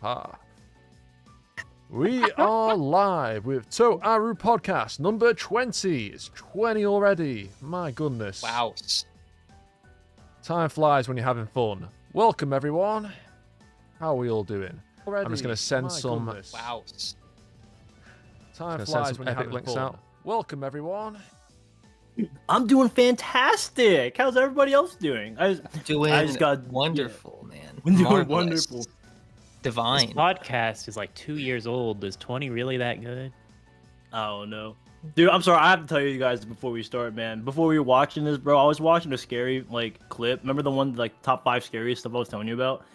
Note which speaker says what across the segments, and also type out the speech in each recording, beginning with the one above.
Speaker 1: Ha. We are live with Toaru podcast number 20. It's 20 already. My goodness.
Speaker 2: Wow.
Speaker 1: Time flies when you're having fun. Welcome, everyone. How are we all doing? Already. I'm just going to send some...
Speaker 2: Goodness. Wow.
Speaker 1: Time flies when you're having links fun. Out. Welcome, everyone.
Speaker 3: I'm doing fantastic. How's everybody else doing? I
Speaker 2: just got wonderful, man.
Speaker 3: I'm doing wonderful.
Speaker 2: Divine.
Speaker 4: This podcast is like 2 years old. Is 20 really that good?
Speaker 3: I don't know. Dude, I'm sorry. I have to tell you guys before we start, man. Before we were watching this, bro, I was watching a scary clip. Remember the one top 5 scariest stuff I was telling you about?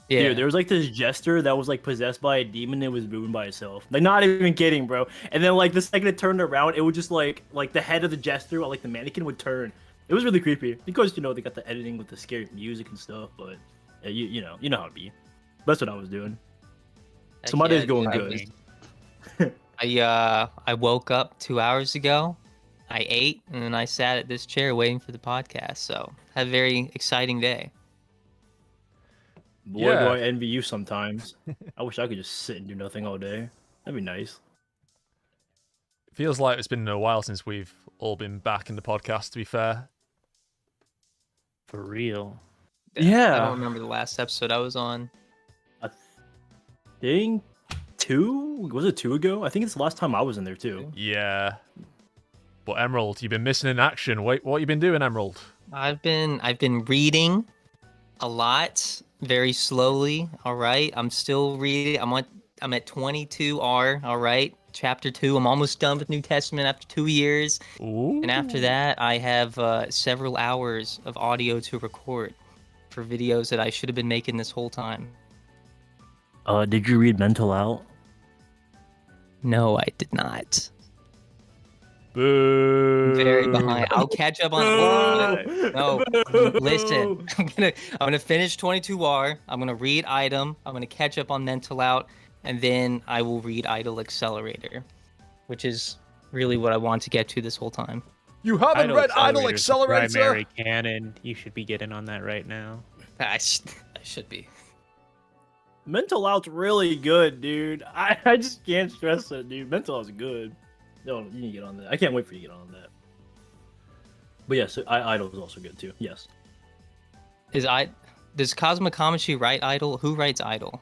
Speaker 2: Yeah.
Speaker 3: Dude, there was this jester that was possessed by a demon and was moving by itself. Not even kidding, bro. And then the second it turned around, it would just like the head of the jester or the mannequin would turn. It was really creepy because they got the editing with the scary music and stuff. But you know how it be. That's what I was doing. So my day's going good.
Speaker 2: I woke up 2 hours ago. I ate and then I sat at this chair waiting for the podcast. So had a very exciting day.
Speaker 3: Boy, do I envy you sometimes. I wish I could just sit and do nothing all day. That'd be nice.
Speaker 1: Feels like it's been a while since we've all been back in the podcast, to be fair.
Speaker 4: For real.
Speaker 3: Yeah.
Speaker 2: I don't remember the last episode I was on.
Speaker 3: I think 2? Was it 2 ago? I think it's the last time I was in there too.
Speaker 1: Yeah. But Emerald, you've been missing in action. Wait, what you been doing, Emerald?
Speaker 2: I've been reading a lot. Very slowly, all right. I'm still reading. I'm at 22R, all right. Chapter 2. I'm almost done with New Testament after 2 years.
Speaker 1: Ooh.
Speaker 2: And after that, I have several hours of audio to record for videos that I should have been making this whole time.
Speaker 3: Did you read Mental Out?
Speaker 2: No, I did not.
Speaker 1: Boo.
Speaker 2: Very behind. I'll catch up on No, listen. I'm gonna finish 22R. I'm gonna read Item. I'm gonna catch up on Mental Out, and then I will read Idle Accelerator, which is really what I want to get to this whole time.
Speaker 1: You haven't read Idle Accelerator?
Speaker 4: Primary canon. You should be getting on that right now.
Speaker 2: I should be.
Speaker 3: Mental Out's really good, dude. I just can't stress it, dude. Mental Out's good. No, you need to get on that. I can't wait for you to get on that. But yes, Idle is also good too. Yes.
Speaker 2: Does Cosmic Kamachi write Idle? Who writes Idle?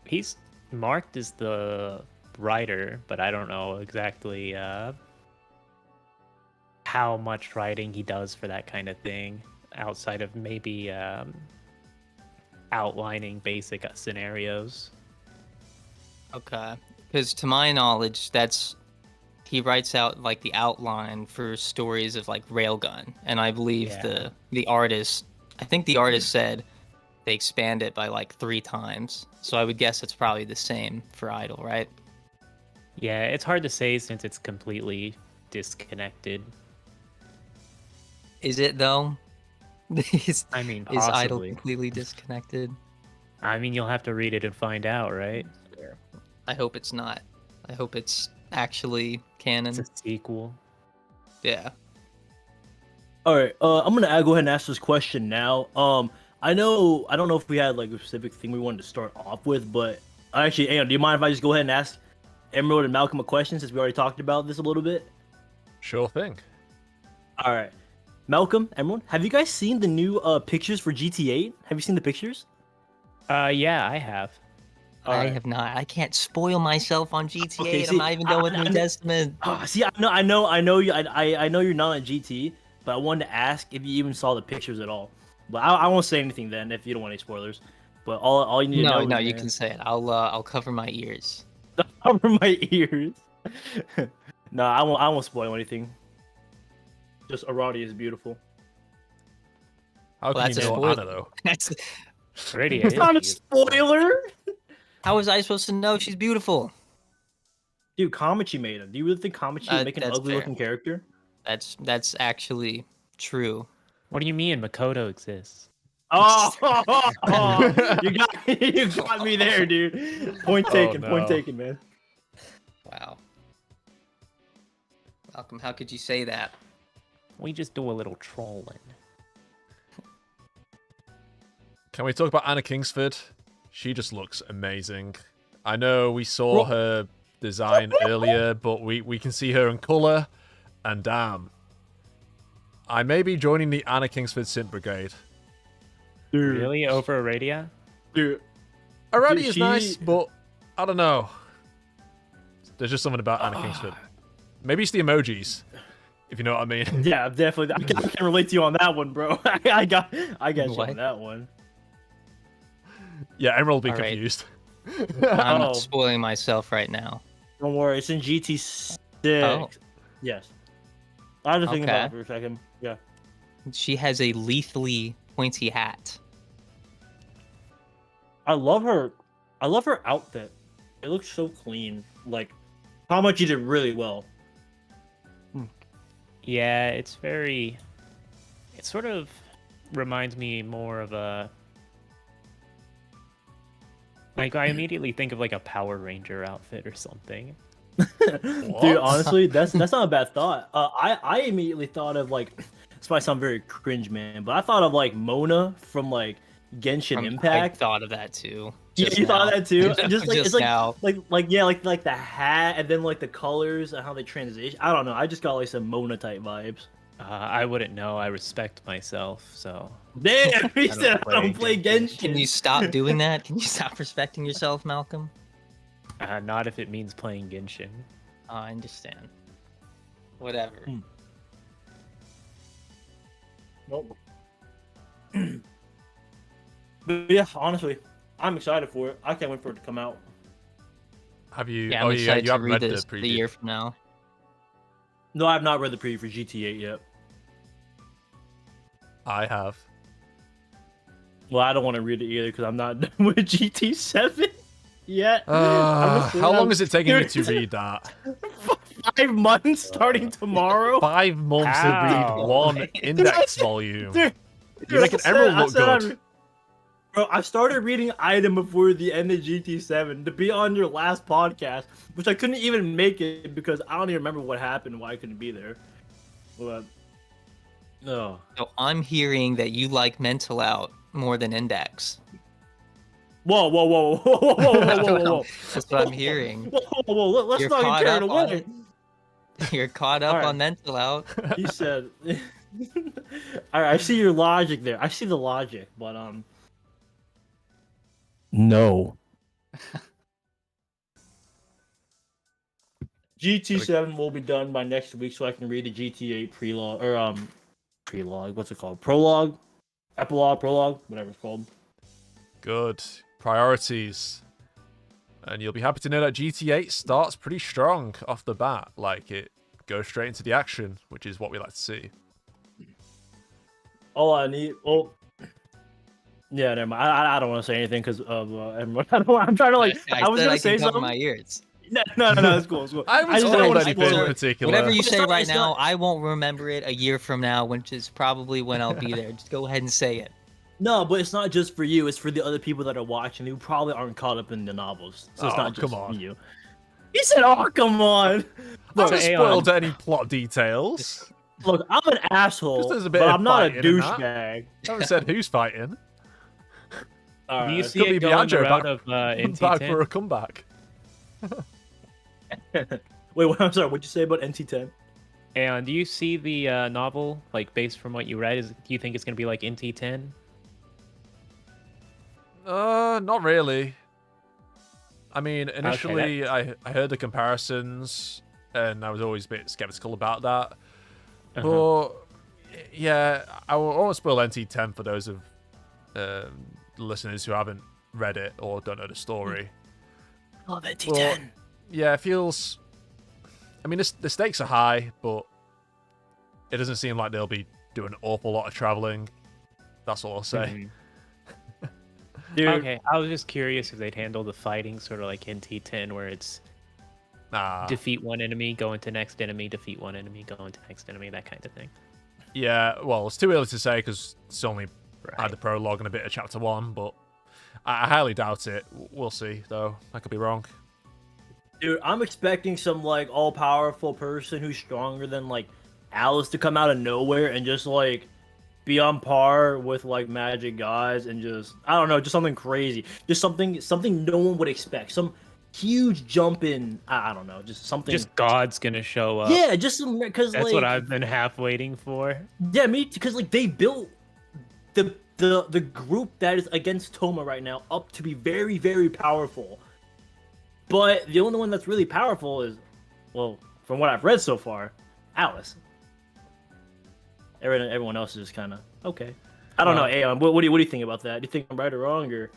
Speaker 4: He's marked as the writer, but I don't know exactly how much writing he does for that kind of thing, outside of maybe outlining basic scenarios.
Speaker 2: Okay, because to my knowledge, he writes out the outline for stories of Railgun, and I believe the artist. I think the artist said they expand it by 3 times, so I would guess it's probably the same for Idle, right?
Speaker 4: Yeah, it's hard to say since it's completely disconnected.
Speaker 2: Is it though?
Speaker 4: Possibly.
Speaker 2: Is Idle completely disconnected?
Speaker 4: I mean, you'll have to read it and find out, right?
Speaker 2: I hope it's not. I hope it's actually canon.
Speaker 4: It's a sequel.
Speaker 2: Yeah.
Speaker 3: All right. I'm gonna go ahead and ask this question now. I don't know if we had a specific thing we wanted to start off with, but actually, do you mind if I just go ahead and ask Emerald and Malcolm a question since we already talked about this a little bit?
Speaker 1: Sure thing.
Speaker 3: All right. Malcolm, Emerald, have you guys seen the new pictures for GT8? Have you seen the pictures?
Speaker 4: Yeah, I have.
Speaker 2: I have not. I can't spoil myself on GTA. Okay, I'm not even done with New Testament.
Speaker 3: See, I know you. I know you're not on GT, but I wanted to ask if you even saw the pictures at all. But I won't say anything then if you don't want any spoilers. But all you need to know.
Speaker 2: No, you can say it. I'll cover my ears.
Speaker 3: Cover my ears. No, I won't spoil anything. Just Arati is beautiful.
Speaker 1: How can you know Anna though?
Speaker 2: That's
Speaker 4: pretty.
Speaker 3: It's not a spoiler.
Speaker 2: How was I supposed to know she's beautiful?
Speaker 3: Dude, Kamachi made him. Do you really think Kamachi would make an ugly-looking character?
Speaker 2: That's actually true.
Speaker 4: What do you mean Makoto exists?
Speaker 3: Oh, you got me there, dude. Point taken, point taken, man.
Speaker 2: Wow. Malcolm, how could you say that?
Speaker 4: We just do a little trolling.
Speaker 1: Can we talk about Anna Kingsford? She just looks amazing. I know we saw her design earlier, but we can see her in color, and damn. I may be joining the Anna Kingsford Synth Brigade.
Speaker 3: Dude,
Speaker 4: Really? Over Aradia?
Speaker 3: dude,
Speaker 1: Already
Speaker 3: Dude,
Speaker 1: is
Speaker 3: she-
Speaker 1: nice, but I don't know. There's just something about Anna Kingsford. Maybe it's the emojis, if you know what I mean.
Speaker 3: yeah, definitely. I can relate to you on that one, bro. I got you
Speaker 2: What?
Speaker 3: on that one.
Speaker 1: Yeah, Emerald will be
Speaker 2: All right.
Speaker 1: confused.
Speaker 2: I'm
Speaker 3: Oh.
Speaker 2: spoiling myself right now.
Speaker 3: Don't worry, it's in GT6.
Speaker 2: Oh.
Speaker 3: Yes. I was just thinking about it
Speaker 2: Okay.
Speaker 3: for a second. Yeah.
Speaker 2: She has a lethally pointy hat.
Speaker 3: I love her. I love her outfit. It looks so clean. Like, how much you did really well.
Speaker 4: Yeah, it's very. It sort of reminds me more of a. Like, I immediately think of like a Power Ranger outfit or something.
Speaker 3: Dude, honestly, that's not a bad thought. I immediately thought of like, this might sound very cringe, man, but I thought of like Mona from like Genshin
Speaker 2: I
Speaker 3: Impact.
Speaker 2: thought of that too.
Speaker 3: You
Speaker 2: just
Speaker 3: thought
Speaker 2: now.
Speaker 3: of that too? Just like
Speaker 2: Just
Speaker 3: it's like
Speaker 2: now.
Speaker 3: like the hat and then like the colors and how they transition. I don't know. I just got like some Mona type vibes.
Speaker 4: I wouldn't know. I respect myself, so.
Speaker 3: Damn, he
Speaker 4: don't
Speaker 3: said I don't
Speaker 4: play
Speaker 3: play Genshin.
Speaker 2: Can you stop doing that? Can you stop respecting yourself, Malcolm?
Speaker 4: Not if it means playing Genshin.
Speaker 2: I understand. Whatever.
Speaker 3: Nope. But yeah, honestly, I'm excited for it. I can't wait for it to come out.
Speaker 1: Have you?
Speaker 2: Yeah,
Speaker 1: oh,
Speaker 2: I'm
Speaker 1: yeah,
Speaker 2: excited
Speaker 1: you
Speaker 2: to
Speaker 1: haven't
Speaker 2: read
Speaker 1: read
Speaker 2: this
Speaker 1: the
Speaker 2: the
Speaker 1: preview.
Speaker 2: year from now.
Speaker 3: No, I have not read the preview for GT8 yet.
Speaker 1: I have.
Speaker 3: Well, I don't want to read it either because I'm not done with GT7 yet. I'm
Speaker 1: How long is it taking you to
Speaker 3: Dude,
Speaker 1: read that?
Speaker 3: 5 months starting tomorrow.
Speaker 1: 5 months to read
Speaker 4: Ow.
Speaker 1: one index volume.
Speaker 3: Dude,
Speaker 1: You make an
Speaker 3: I said-
Speaker 1: Emerald
Speaker 3: I
Speaker 1: look
Speaker 3: said I'd
Speaker 1: good.
Speaker 3: re- Bro, I started reading Item before the end of GT7 to be on your last podcast, which I couldn't even make it because I don't even remember what happened and why I couldn't be there. But no.
Speaker 2: So I'm hearing that you like Mental Out more than Index.
Speaker 3: Whoa, whoa, whoa, whoa, whoa, whoa, whoa, whoa, whoa.
Speaker 2: That's what I'm hearing.
Speaker 3: Whoa, whoa, whoa. Let's
Speaker 2: You're
Speaker 3: not
Speaker 2: caught
Speaker 3: get carried
Speaker 2: up on
Speaker 3: away.
Speaker 2: it. You're caught up
Speaker 3: Alright.
Speaker 2: on Mental Out.
Speaker 3: He said. All right, I see your logic there. I see the logic, but no. GT7 will be done by next week, so I can read the GT8 prelogue or prelogue. What's it called? Prologue, epilogue, prologue, whatever it's called.
Speaker 1: Good. Priorities. And you'll be happy to know that GT8 starts pretty strong off the bat. Like, it goes straight into the action, which is what we like to see.
Speaker 3: All I need. Oh, yeah, never mind. I don't want to say anything because of everyone. I'm trying to like. I was
Speaker 2: said
Speaker 3: gonna
Speaker 2: I
Speaker 3: say
Speaker 2: can cover
Speaker 3: something.
Speaker 2: my ears.
Speaker 3: No, it's cool. It's cool.
Speaker 1: I haven't
Speaker 3: just don't
Speaker 1: spoiled
Speaker 3: wanna
Speaker 1: anything
Speaker 3: spoil
Speaker 1: in
Speaker 3: it.
Speaker 1: particular.
Speaker 2: Whatever you
Speaker 3: It's
Speaker 2: say
Speaker 3: not-
Speaker 2: right
Speaker 3: it's
Speaker 2: now,
Speaker 3: not-
Speaker 2: I won't remember it a year from now, which is probably when I'll be there. Just go ahead and say it.
Speaker 3: No, but it's not just for you. It's for the other people that are watching who probably aren't caught up in the novels. So it's
Speaker 1: Oh,
Speaker 3: not just
Speaker 1: come on.
Speaker 3: you. He said, "Oh, come on."
Speaker 1: I
Speaker 3: Look,
Speaker 1: haven't
Speaker 4: Aeon.
Speaker 1: spoiled any plot details.
Speaker 3: look, I'm an asshole,
Speaker 1: Just there's a bit
Speaker 3: but
Speaker 1: of
Speaker 3: I'm not a
Speaker 1: fighting in that.
Speaker 3: douchebag.
Speaker 1: I haven't said who's fighting.
Speaker 3: All
Speaker 4: Do you
Speaker 3: right.
Speaker 4: see
Speaker 1: could
Speaker 4: it
Speaker 1: be
Speaker 4: going the
Speaker 1: Biagio
Speaker 4: route
Speaker 1: back-
Speaker 4: of
Speaker 1: Back for a
Speaker 4: NT10?
Speaker 1: comeback.
Speaker 3: Wait, I'm sorry. What'd you say about NT10?
Speaker 4: And do you see the novel, like, based from what you read? Do you think it's going to be like NT10?
Speaker 1: Not really. I mean, initially, I heard the comparisons, and I was always a bit skeptical about that. But yeah, I won't spoil NT10 for those of listeners who haven't read it or don't know the story.
Speaker 3: Love
Speaker 1: Well, yeah, it feels. I mean, the stakes are high, but it doesn't seem like they'll be doing an awful lot of traveling. That's all I'll say.
Speaker 3: Dude,
Speaker 4: Okay, I was just curious if they'd handle the fighting sort of like NT10, where it's
Speaker 1: Nah.
Speaker 4: defeat one enemy, go into next enemy, defeat one enemy, go into next enemy, that kind of thing.
Speaker 1: Yeah, well, it's too early to say because it's only
Speaker 4: Right.
Speaker 1: had the prologue and a bit of chapter 1, but I highly doubt it. We'll see, though. I could be wrong.
Speaker 3: Dude, I'm expecting some like all-powerful person who's stronger than like Alice to come out of nowhere and just like be on par with like Magic Gods and just I don't know, just something crazy, just something no one would expect, some huge jump in. I don't know, just something.
Speaker 4: Just God's gonna show up.
Speaker 3: Yeah, just because
Speaker 4: That's
Speaker 3: like
Speaker 4: what I've been half waiting for.
Speaker 3: yeah, me because like they built the group that is against Toma right now up to be very very powerful, but the only one that's really powerful is, well, from what I've read so far, Alice. Everyone else is just kind of okay. I don't know. Aeon, what do you think about that? Do you think I'm right or wrong, or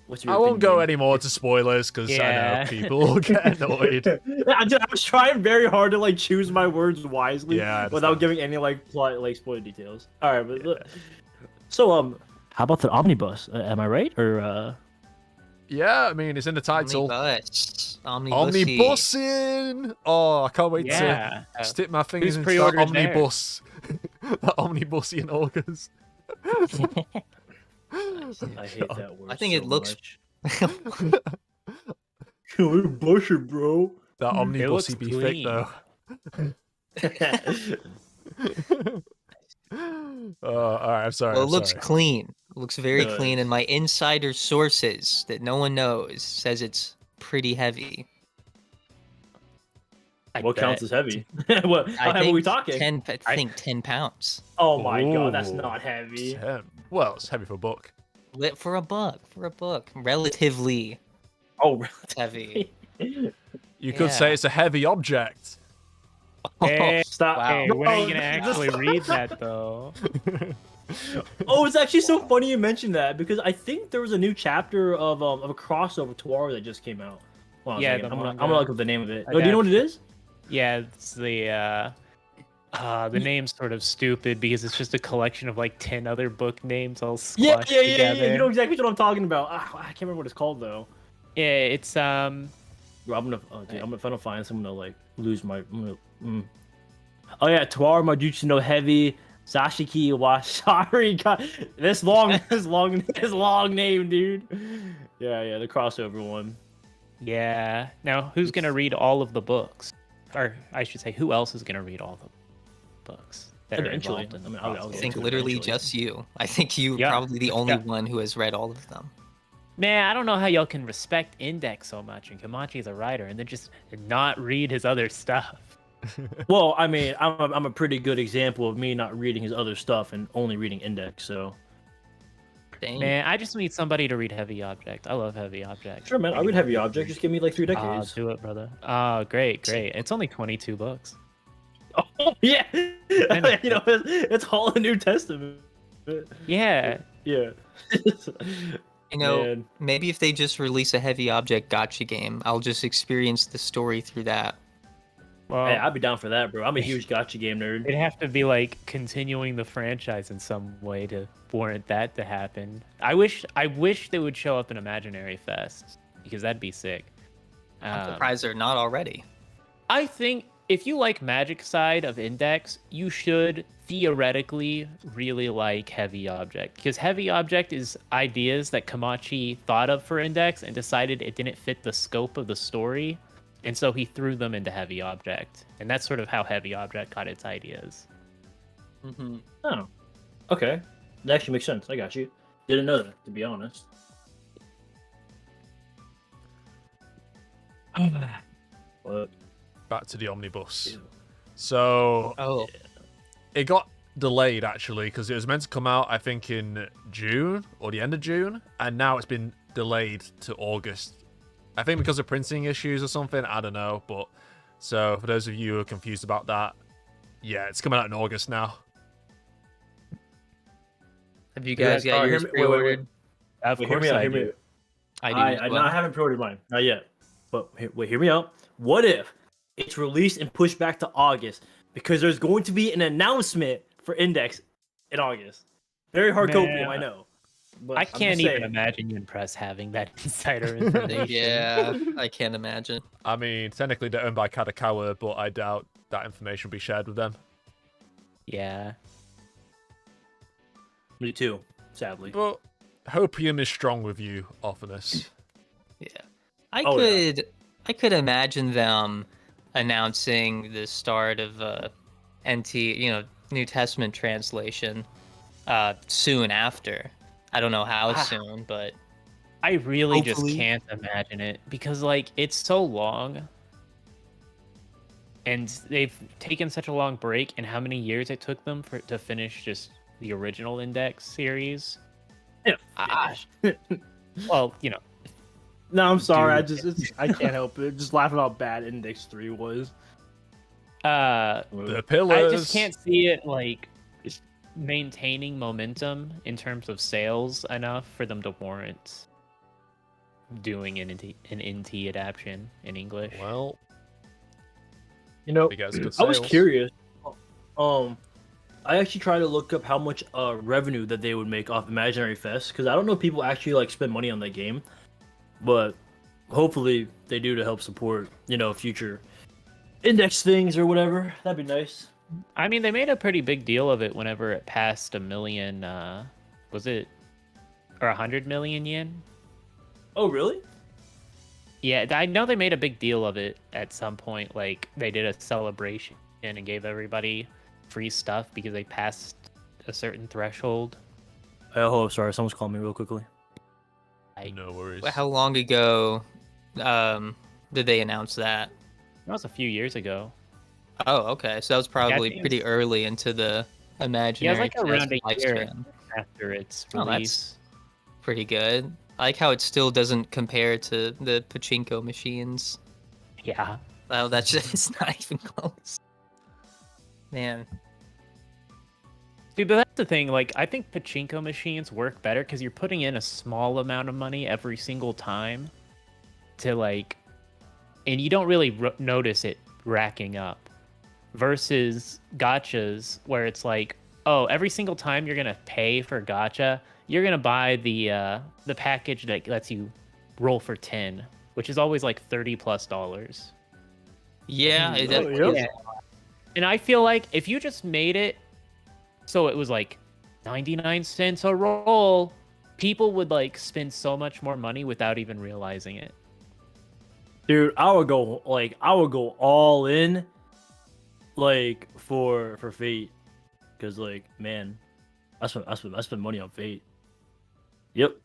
Speaker 3: what's your
Speaker 1: I won't go
Speaker 3: opinion?
Speaker 1: any more to spoilers because I know people will get annoyed.
Speaker 3: I was trying very hard to like choose my words wisely,
Speaker 1: Yeah,
Speaker 3: without giving any like plot like spoiler details. All right, but so how about the omnibus? Am I right or?
Speaker 1: Yeah, I mean it's in the title.
Speaker 2: Omnibus.
Speaker 1: Omnibussin! Oh, I can't wait
Speaker 4: Yeah.
Speaker 1: to stick my fingers
Speaker 4: Who's
Speaker 1: into that
Speaker 4: pre-ordered there?
Speaker 1: omnibus. That omnibusian August.
Speaker 3: I hate that word.
Speaker 2: I think it looks.
Speaker 3: Bush it, bro.
Speaker 1: That
Speaker 4: looks
Speaker 1: omnibusy be thick
Speaker 4: clean.
Speaker 1: though. Alright, I'm sorry.
Speaker 2: Well, it
Speaker 1: I'm
Speaker 2: looks
Speaker 1: sorry.
Speaker 2: clean. It looks very
Speaker 3: Does.
Speaker 2: clean, and my insider sources that no one knows says it's pretty heavy.
Speaker 3: What counts as heavy? What? How heavy are we talking?
Speaker 2: 10 pounds.
Speaker 3: Oh my god, that's
Speaker 1: Ooh,
Speaker 3: not heavy.
Speaker 1: 10. Well, it's heavy for a book.
Speaker 2: Lit for a book. Relatively
Speaker 3: Oh,
Speaker 2: heavy.
Speaker 1: You could say it's a heavy object.
Speaker 4: Hey,
Speaker 3: stop.
Speaker 2: Wow.
Speaker 4: hey, when are you
Speaker 3: No,
Speaker 4: gonna actually read that though?
Speaker 3: Oh, it's actually so funny you mentioned that because I think there was a new chapter of a crossover Toaru that just came out. Hold on a
Speaker 4: Yeah,
Speaker 3: second.
Speaker 4: the
Speaker 3: I'm gonna
Speaker 4: manga.
Speaker 3: look up the name of it. Oh, do you know what it is?
Speaker 4: Yeah, it's the name's sort of stupid because it's just a collection of like 10 other book names all
Speaker 3: Yeah,
Speaker 4: squashed
Speaker 3: yeah.
Speaker 4: together.
Speaker 3: You know exactly what I'm talking about. I can't remember what it's called though.
Speaker 4: Yeah, it's
Speaker 3: Bro, I'm gonna if I don't find this, I'm gonna like lose my. Oh yeah, Toaru Majutsu no Heavy Sashiki Wasari. God, this long name, dude. Yeah, the crossover one.
Speaker 4: yeah. Now, who's gonna read all of the books? Or I should say, who else is gonna read all the books that are
Speaker 3: Eventually.
Speaker 4: involved in
Speaker 3: I mean,
Speaker 4: the
Speaker 3: I'll
Speaker 2: I
Speaker 3: get
Speaker 2: think
Speaker 3: to it
Speaker 2: literally
Speaker 3: eventually.
Speaker 2: just you. I think you
Speaker 4: Yeah.
Speaker 2: probably the only
Speaker 4: Yeah.
Speaker 2: one who has read all of them.
Speaker 4: Man, I don't know how y'all can respect Index so much and Kamachi is a writer and then just not read his other stuff.
Speaker 3: Well, I mean, I'm a pretty good example of me not reading his other stuff and only reading Index. So
Speaker 2: Dang.
Speaker 4: Man, I just need somebody to read Heavy Object. I love Heavy Object.
Speaker 3: sure, man. I read Heavy Object. Just give me like 3
Speaker 4: Ah,
Speaker 3: decades.
Speaker 4: do it, brother. Oh, great. It's only 22 books.
Speaker 3: Oh yeah, it's all the New Testament.
Speaker 4: Yeah.
Speaker 3: Yeah.
Speaker 2: You know,
Speaker 3: Man.
Speaker 2: maybe if they just release a heavy object gotcha game, I'll just experience the story through that.
Speaker 4: Well,
Speaker 3: Hey, I'd be down for that, bro. I'm a huge gotcha game nerd.
Speaker 4: it'd have to be like continuing the franchise in some way to warrant that to happen. I wish they would show up in Imaginary Fest because that'd be sick.
Speaker 2: I'm surprised they're not already.
Speaker 4: I think if you like Magic side of Index, you should theoretically really like Heavy Object because Heavy Object is ideas that Kamachi thought of for Index and decided it didn't fit the scope of the story, and so he threw them into Heavy Object, and that's sort of how Heavy Object got its ideas.
Speaker 2: Mm-hmm.
Speaker 3: Oh, okay. That actually makes sense. I got you. Didn't know that, to be honest. What?
Speaker 1: Back to the omnibus. So
Speaker 2: Oh,
Speaker 1: it got delayed actually because it was meant to come out I think in June or the end of June, and now it's been delayed to August. I think because of printing issues or something. I don't know, but so for those of you who are confused about that, yeah, it's coming out in August now.
Speaker 2: have you guys got yours
Speaker 3: Wait.
Speaker 2: pre-ordered?
Speaker 4: Of
Speaker 3: Wait,
Speaker 4: course
Speaker 3: hear me out.
Speaker 4: I
Speaker 3: Hear me
Speaker 4: do.
Speaker 3: out.
Speaker 2: I do. as
Speaker 3: I
Speaker 2: well.
Speaker 3: haven't pre-ordered mine. Not yet. But hear me out. What if it's released and pushed back to August because there's going to be an announcement for Index in August? Very hard copium, I know. But
Speaker 4: I
Speaker 3: I'm just
Speaker 4: can't even
Speaker 3: saying.
Speaker 4: imagine you and Press having that insider information.
Speaker 2: Yeah, I can't imagine.
Speaker 1: I mean, technically they're owned by Kadakawa, but I doubt that information will be shared with them.
Speaker 4: Yeah.
Speaker 3: Me too, sadly.
Speaker 1: But hopium is strong with you, Othinus.
Speaker 2: Yeah, I
Speaker 3: Oh, yeah.
Speaker 2: could imagine them announcing the start of NT, New Testament translation soon after. I don't know how soon, but
Speaker 4: I really
Speaker 2: hopefully.
Speaker 4: just can't imagine it because like it's so long. And they've taken such a long break, and how many years it took them to finish just the original Index series.
Speaker 3: Yeah.
Speaker 4: Well, you know.
Speaker 3: No, I'm sorry. I can't help it. Just laughing how bad Index 3 was.
Speaker 1: The pillars.
Speaker 4: I just can't see it like maintaining momentum in terms of sales enough for them to warrant doing an NT adaptation in English.
Speaker 1: Well,
Speaker 3: you know, I was
Speaker 1: sales.
Speaker 3: curious. I actually tried to look up how much revenue that they would make off Imaginary Fest because I don't know if people actually like spend money on that game, but hopefully they do to help support future Index things or whatever. That'd be nice.
Speaker 4: I mean, they made a pretty big deal of it whenever it passed 1 million. Was it or 100 million yen?
Speaker 3: Oh, really?
Speaker 4: Yeah, I know they made a big deal of it at some point. Like they did a celebration and gave everybody free stuff because they passed a certain threshold.
Speaker 3: Oh, sorry. Someone's calling me real quickly.
Speaker 1: No worries.
Speaker 2: How long ago did they announce that?
Speaker 4: That was a few years ago.
Speaker 2: Oh, okay. So that was probably pretty early into the Imaginary.
Speaker 4: Yeah, it was like around a year
Speaker 2: lifespan.
Speaker 4: after its
Speaker 2: Oh,
Speaker 4: release.
Speaker 2: that's pretty good. I like how it still doesn't compare to the pachinko machines.
Speaker 4: Yeah.
Speaker 2: Oh, that's just it's not even close. Man.
Speaker 4: Dude, but that's the thing. Like, I think pachinko machines work better because you're putting in a small amount of money every single time to, like, and you don't really notice it racking up. Versus gachas, where it's like, oh, every single time you're going to pay for gacha, you're going to buy the package that lets you roll for 10, which is always like $30+.
Speaker 2: Yeah, it
Speaker 3: Oh,
Speaker 2: definitely
Speaker 3: yeah.
Speaker 2: is.
Speaker 4: And I feel like if you just made it so it was like 99 cents a roll, people would like spend so much more money without even realizing it.
Speaker 3: Dude, I would go all in, like for Fate, because like man, I spend money on Fate. Yep.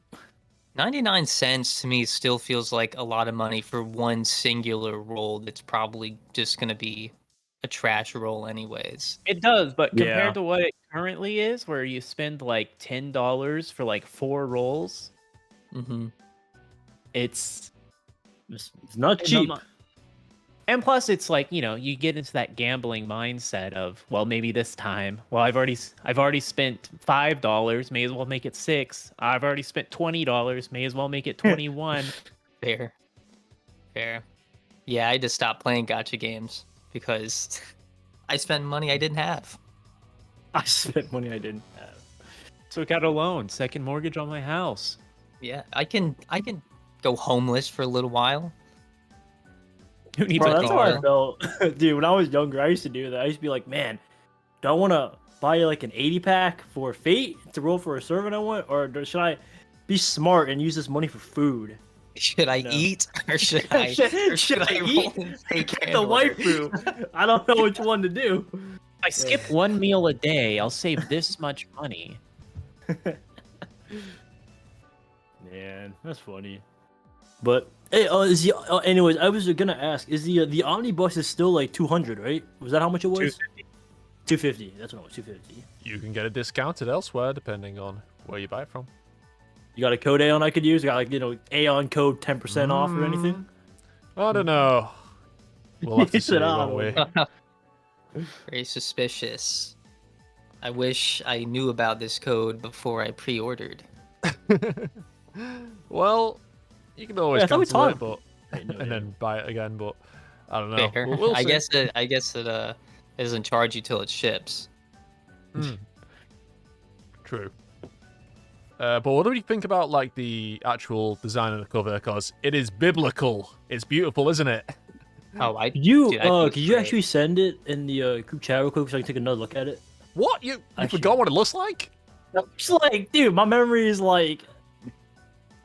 Speaker 2: 99 cents to me still feels like a lot of money for one singular roll that's probably just going to be a trash roll anyways.
Speaker 4: It does, but
Speaker 3: Yeah.
Speaker 4: compared to what it currently is, where you spend like $10 for like 4 rolls, it's
Speaker 3: not cheap.
Speaker 4: And plus, it's like, you know, you get into that gambling mindset of, well, maybe this time. Well, I've already spent $5. May as well make it 6. I've already spent $20. May as well make it 21.
Speaker 2: Fair. Yeah, I just stopped playing gacha games because I spent money I didn't have.
Speaker 3: I spent money I didn't have.
Speaker 4: Took out a loan, second mortgage on my house.
Speaker 2: Yeah, I can go homeless for a little while.
Speaker 4: Who needs
Speaker 3: Bro,
Speaker 4: a
Speaker 3: that's how
Speaker 4: car?
Speaker 3: I felt. Dude, when I was younger, I used to do that. I used to be like, man, do I want to buy like an 80 pack for Fate to roll for a servant I want? Or should I be smart and use this money for food?
Speaker 2: Should I eat or should I
Speaker 3: Should I
Speaker 2: roll
Speaker 3: eat?
Speaker 2: and take
Speaker 3: Get
Speaker 2: care
Speaker 3: the
Speaker 2: of it?
Speaker 3: waifu. I don't know which one to do.
Speaker 4: If I skip one meal a day, I'll save this much money.
Speaker 3: Man, that's funny. But hey, anyways, I was gonna ask: is the omnibus is still like 200, right? Was that how much it was? 250. That's what it was. 250.
Speaker 1: You can get it discounted elsewhere depending on where you buy it from.
Speaker 3: You got a code Aeon I could use? You got like Aeon code 10% off or anything?
Speaker 1: I don't know. We'll have to
Speaker 3: He
Speaker 1: see,
Speaker 3: said,
Speaker 1: won't we?
Speaker 2: Very suspicious. I wish I knew about this code before I pre-ordered.
Speaker 1: Well, you can always
Speaker 3: I thought we
Speaker 1: cancel it,
Speaker 3: talked-
Speaker 1: but and then buy it again. But I don't know.
Speaker 2: Fair.
Speaker 1: We'll
Speaker 2: I
Speaker 1: see.
Speaker 2: guess it doesn't charge you till it ships.
Speaker 1: True. But what do you think about like the actual design of the cover? Because it is biblical. It's beautiful, isn't it?
Speaker 2: Oh, I
Speaker 3: Could you
Speaker 2: dude, I think
Speaker 3: could
Speaker 2: it's
Speaker 3: you
Speaker 2: great.
Speaker 3: actually send it in the group chat real quick so I can take another look at it?
Speaker 1: What you
Speaker 3: Actually-
Speaker 1: forgot what it looks like?
Speaker 3: It's like, dude, my memory is like.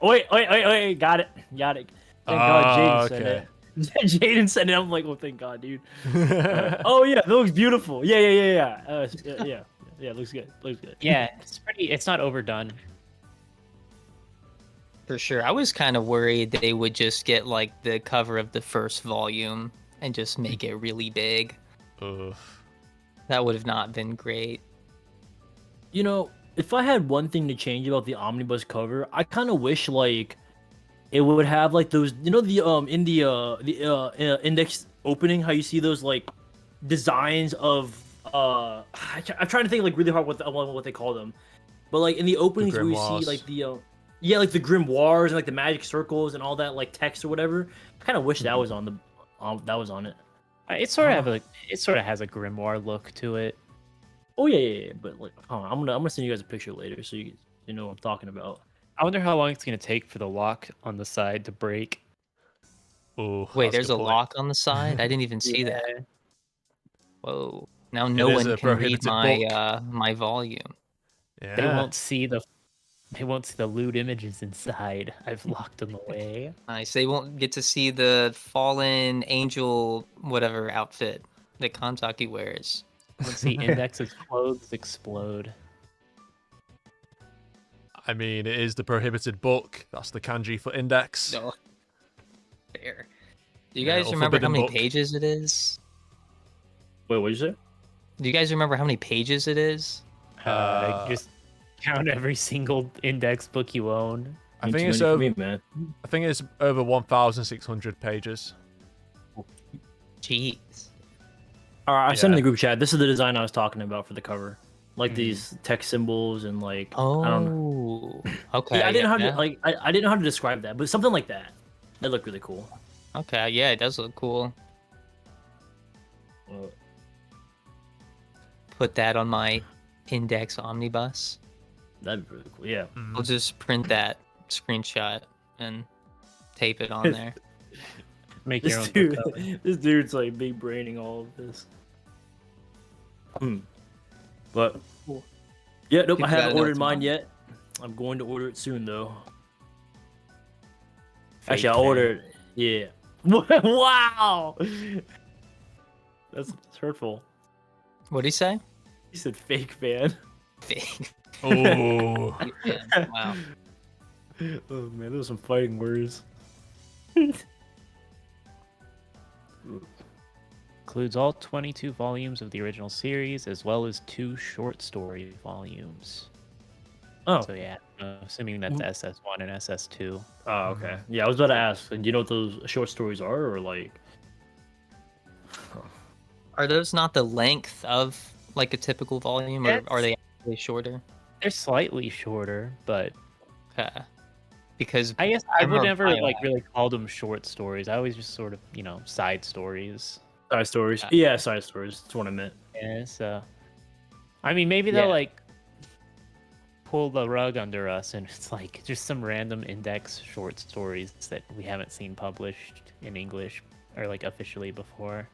Speaker 3: Wait, got it. Thank God Jaden sent it. Jaden sent it. I'm like, oh, thank God, dude. Oh yeah, that looks beautiful. Yeah. Yeah. Yeah, it looks good. Looks good.
Speaker 4: Yeah, it's pretty. It's not overdone.
Speaker 2: For sure. I was kind of worried they would just get like the cover of the first volume and just make it really big.
Speaker 1: Ugh.
Speaker 2: That would have not been great.
Speaker 3: You know, if I had one thing to change about the omnibus cover, I kind of wish like it would have like those, you know, the in the index opening, how you see those like designs of I'm trying to think like really hard what they call them, but like in the openings where you see like the yeah, like the grimoires and like the magic circles and all that like text or whatever. I kind of wish that was on the it.
Speaker 4: It sort of has a grimoire look to it.
Speaker 3: Oh yeah. But like, I'm gonna send you guys a picture later so you know what I'm talking about.
Speaker 4: I wonder how long it's gonna take for the lock on the side to break.
Speaker 1: Oh,
Speaker 2: wait, there's a lock on the side? I didn't even see that. Whoa! Now no one can read my my volume.
Speaker 1: Yeah.
Speaker 4: They won't see the lewd images inside. I've locked them away.
Speaker 2: Nice. They won't get to see the fallen angel whatever outfit that Kanzaki wears.
Speaker 4: Let's see Index's clothes explode.
Speaker 1: I mean, it is the prohibited book. That's the kanji for index.
Speaker 2: No. Fair. Do you guys remember how many pages it is?
Speaker 3: Wait, what did you say?
Speaker 2: Do you guys remember how many pages it is?
Speaker 4: Just count every single index book you own.
Speaker 1: I think it's over. I think it's over 1,600 pages.
Speaker 2: Jeez.
Speaker 3: All right, I sent in the group chat. This is the design I was talking about for the cover, like these text symbols and like.
Speaker 2: Oh.
Speaker 3: I don't know.
Speaker 2: Okay.
Speaker 3: Yeah, I didn't know how to like. I didn't know how to describe that, but something like that. That looked really cool.
Speaker 2: Okay. Yeah, it does look cool. Put that on my index omnibus.
Speaker 3: That'd be really cool. Yeah.
Speaker 2: I'll just print that screenshot and tape it on there.
Speaker 4: Make your own.
Speaker 3: This dude's like big braining all of this. But yeah, nope. I haven't ordered mine yet. I'm going to order it soon though. Actually, I ordered. Yeah. Wow. That's hurtful.
Speaker 2: What'd he say?
Speaker 3: He said fake fan.
Speaker 2: Fake.
Speaker 1: Oh.
Speaker 2: Wow.
Speaker 3: Oh man, those are some fighting words.
Speaker 4: Includes all 22 volumes of the original series, as well as 2 short story volumes.
Speaker 3: Oh.
Speaker 4: So yeah, assuming that's SS1 and SS2.
Speaker 3: Oh, okay. Yeah, I was about to ask. Do you know what those short stories are, or like?
Speaker 2: Are those not the length of like a typical volume, or are they actually shorter?
Speaker 4: They're slightly shorter, but
Speaker 2: because
Speaker 4: I guess I would never like really call them short stories. I always just sort of, side stories.
Speaker 3: Side stories. Yeah, side stories. That's what I meant.
Speaker 4: Yeah, so I mean, maybe they'll like pull the rug under us, and it's like just some random index short stories that we haven't seen published in English or like officially before.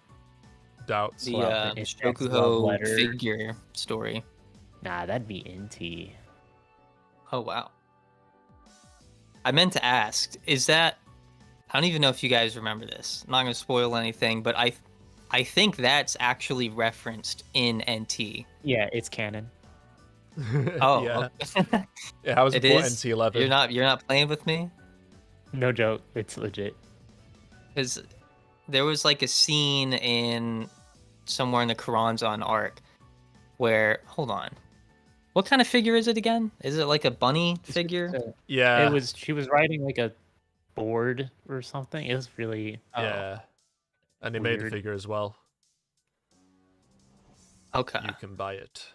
Speaker 1: Doubts.
Speaker 2: The Shokuho figure story.
Speaker 4: Nah, that'd be NT.
Speaker 2: Oh wow. I meant to ask, is that? I don't even know if you guys remember this. I'm not gonna spoil anything, but I think that's actually referenced in NT.
Speaker 4: Yeah, it's canon.
Speaker 2: Oh,
Speaker 1: yeah.
Speaker 2: Okay.
Speaker 1: Yeah, how was it for NT11?
Speaker 2: You're not playing with me?
Speaker 4: No joke, it's legit.
Speaker 2: Because there was like a scene in somewhere in the Coronzon Arc where, hold on, what kind of figure is it again? Is it like a bunny figure?
Speaker 1: Yeah.
Speaker 4: She was riding like a board or something. It was really
Speaker 1: and they made the figure as well.
Speaker 2: Okay.
Speaker 1: You can buy it.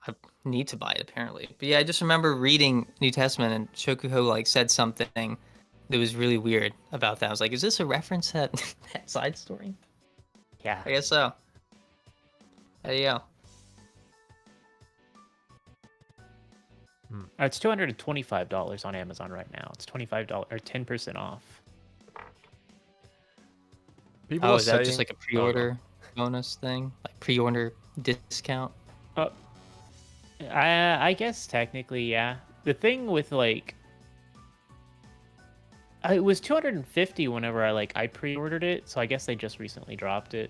Speaker 2: I need to buy it apparently. But yeah, I just remember reading New Testament and Shokuho like said something that was really weird about that. I was like, is this a reference at that side story?
Speaker 4: Yeah.
Speaker 2: I guess so. There you go.
Speaker 4: It's $225 on Amazon right now. It's $25 or 10% off.
Speaker 1: People
Speaker 2: is that just like a pre-order bonus thing? Like pre-order discount?
Speaker 4: I guess technically, yeah. The thing with like, it was $250 whenever I pre-ordered it, so I guess they just recently dropped it.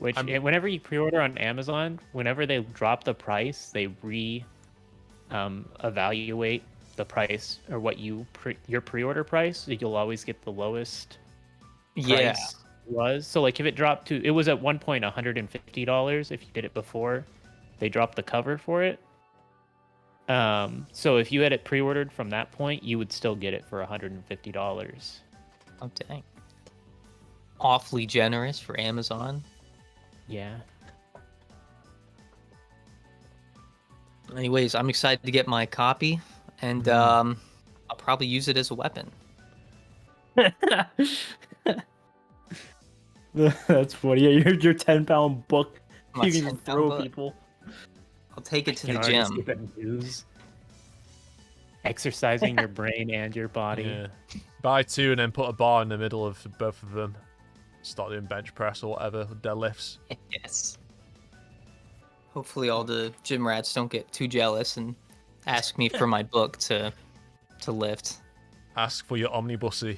Speaker 4: Which, whenever you pre-order on Amazon, whenever they drop the price, they evaluate the price or what your pre-order price. So you'll always get the lowest price was. So like if it dropped to, it was at one point $150 if you did it before they dropped the cover for it. So if you had it pre-ordered from that point, you would still get it for $150.
Speaker 2: Oh dang! Awfully generous for Amazon.
Speaker 4: Yeah.
Speaker 2: Anyways, I'm excited to get my copy, and I'll probably use it as a weapon.
Speaker 3: That's funny. Yeah, your 10-pound book.
Speaker 2: My
Speaker 3: You can
Speaker 2: 10-pound
Speaker 3: throw
Speaker 2: book.
Speaker 3: people.
Speaker 2: I'll take it to
Speaker 4: You
Speaker 2: the
Speaker 4: can already
Speaker 2: gym.
Speaker 4: see the news. Exercising your brain and your body.
Speaker 1: Yeah. Buy 2 and then put a bar in the middle of both of them. Start doing bench press or whatever, deadlifts.
Speaker 2: Yes. Hopefully all the gym rats don't get too jealous and ask me for my book to lift.
Speaker 1: Ask for your omnibussi.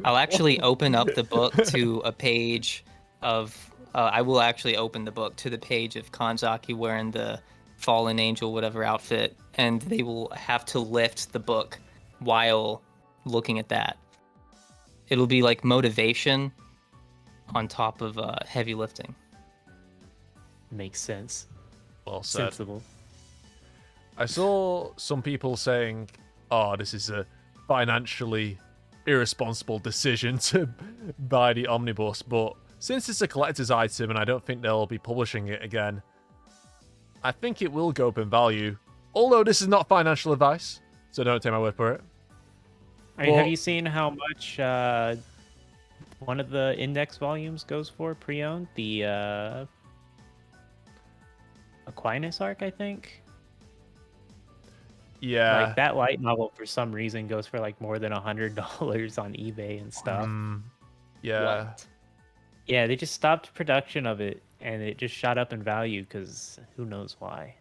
Speaker 2: I'll actually open up the book to a page of... I will actually open the book to the page of Kanzaki wearing the fallen angel whatever outfit, and they will have to lift the book while looking at that. It'll be like motivation on top of heavy lifting.
Speaker 4: Makes sense.
Speaker 1: Well said.
Speaker 4: Sensible.
Speaker 1: I saw some people saying, oh, this is a financially irresponsible decision to buy the omnibus, but since it's a collector's item and I don't think they'll be publishing it again, I think it will go up in value. Although this is not financial advice, so don't take my word for it.
Speaker 4: I mean, have you seen how much one of the index volumes goes for pre-owned? The Aquinas Arc, I think.
Speaker 1: Yeah.
Speaker 4: Like that light novel, for some reason, goes for like more than $100 on eBay and stuff.
Speaker 1: Yeah.
Speaker 2: What?
Speaker 4: Yeah, they just stopped production of it, and it just shot up in value because who knows why.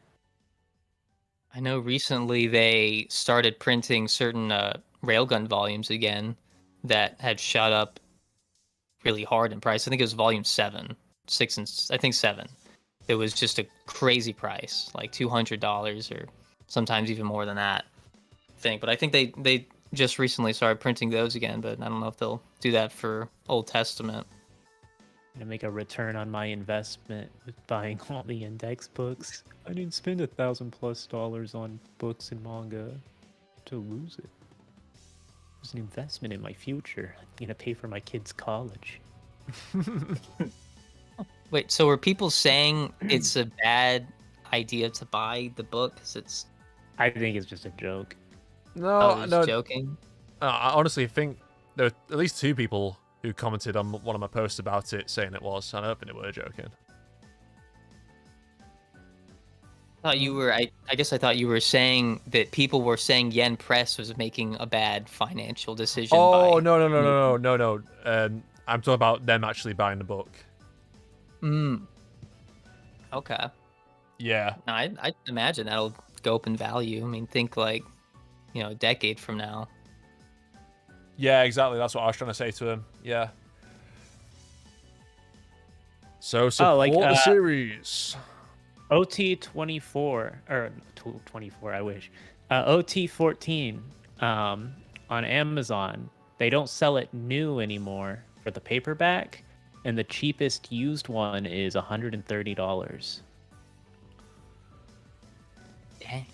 Speaker 2: I know recently they started printing certain Railgun volumes again that had shot up really hard in price. I think it was volume 7, 6, and I think 7. It was just a crazy price, like $200 or sometimes even more than that, I think. But I think they just recently started printing those again, but I don't know if they'll do that for Old Testament.
Speaker 4: To make a return on my investment with buying all the index books. I didn't spend $1,000+ on books and manga to lose it. It was an investment in my future. I'm gonna pay for my kids' college.
Speaker 2: Wait, so were people saying it's a bad idea to buy the book? 'Cause it's...
Speaker 4: I think it's just a joke.
Speaker 1: No, no.
Speaker 2: Joking.
Speaker 1: I honestly think there were at least 2 people who commented on one of my posts about it saying it was. I don't think they were joking.
Speaker 2: I thought you were. I guess I thought you were saying that people were saying Yen Press was making a bad financial decision.
Speaker 1: Oh, no. I'm talking about them actually buying the book.
Speaker 2: Okay.
Speaker 1: Yeah.
Speaker 2: No, I imagine that'll go up in value. I mean, think like, a decade from now.
Speaker 1: Yeah, exactly. That's what I was trying to say to him. Yeah. So support the series.
Speaker 4: OT24 or 24, I wish. OT14 on Amazon. They don't sell it new anymore for the paperback, and the cheapest used one is $130.
Speaker 2: Dang.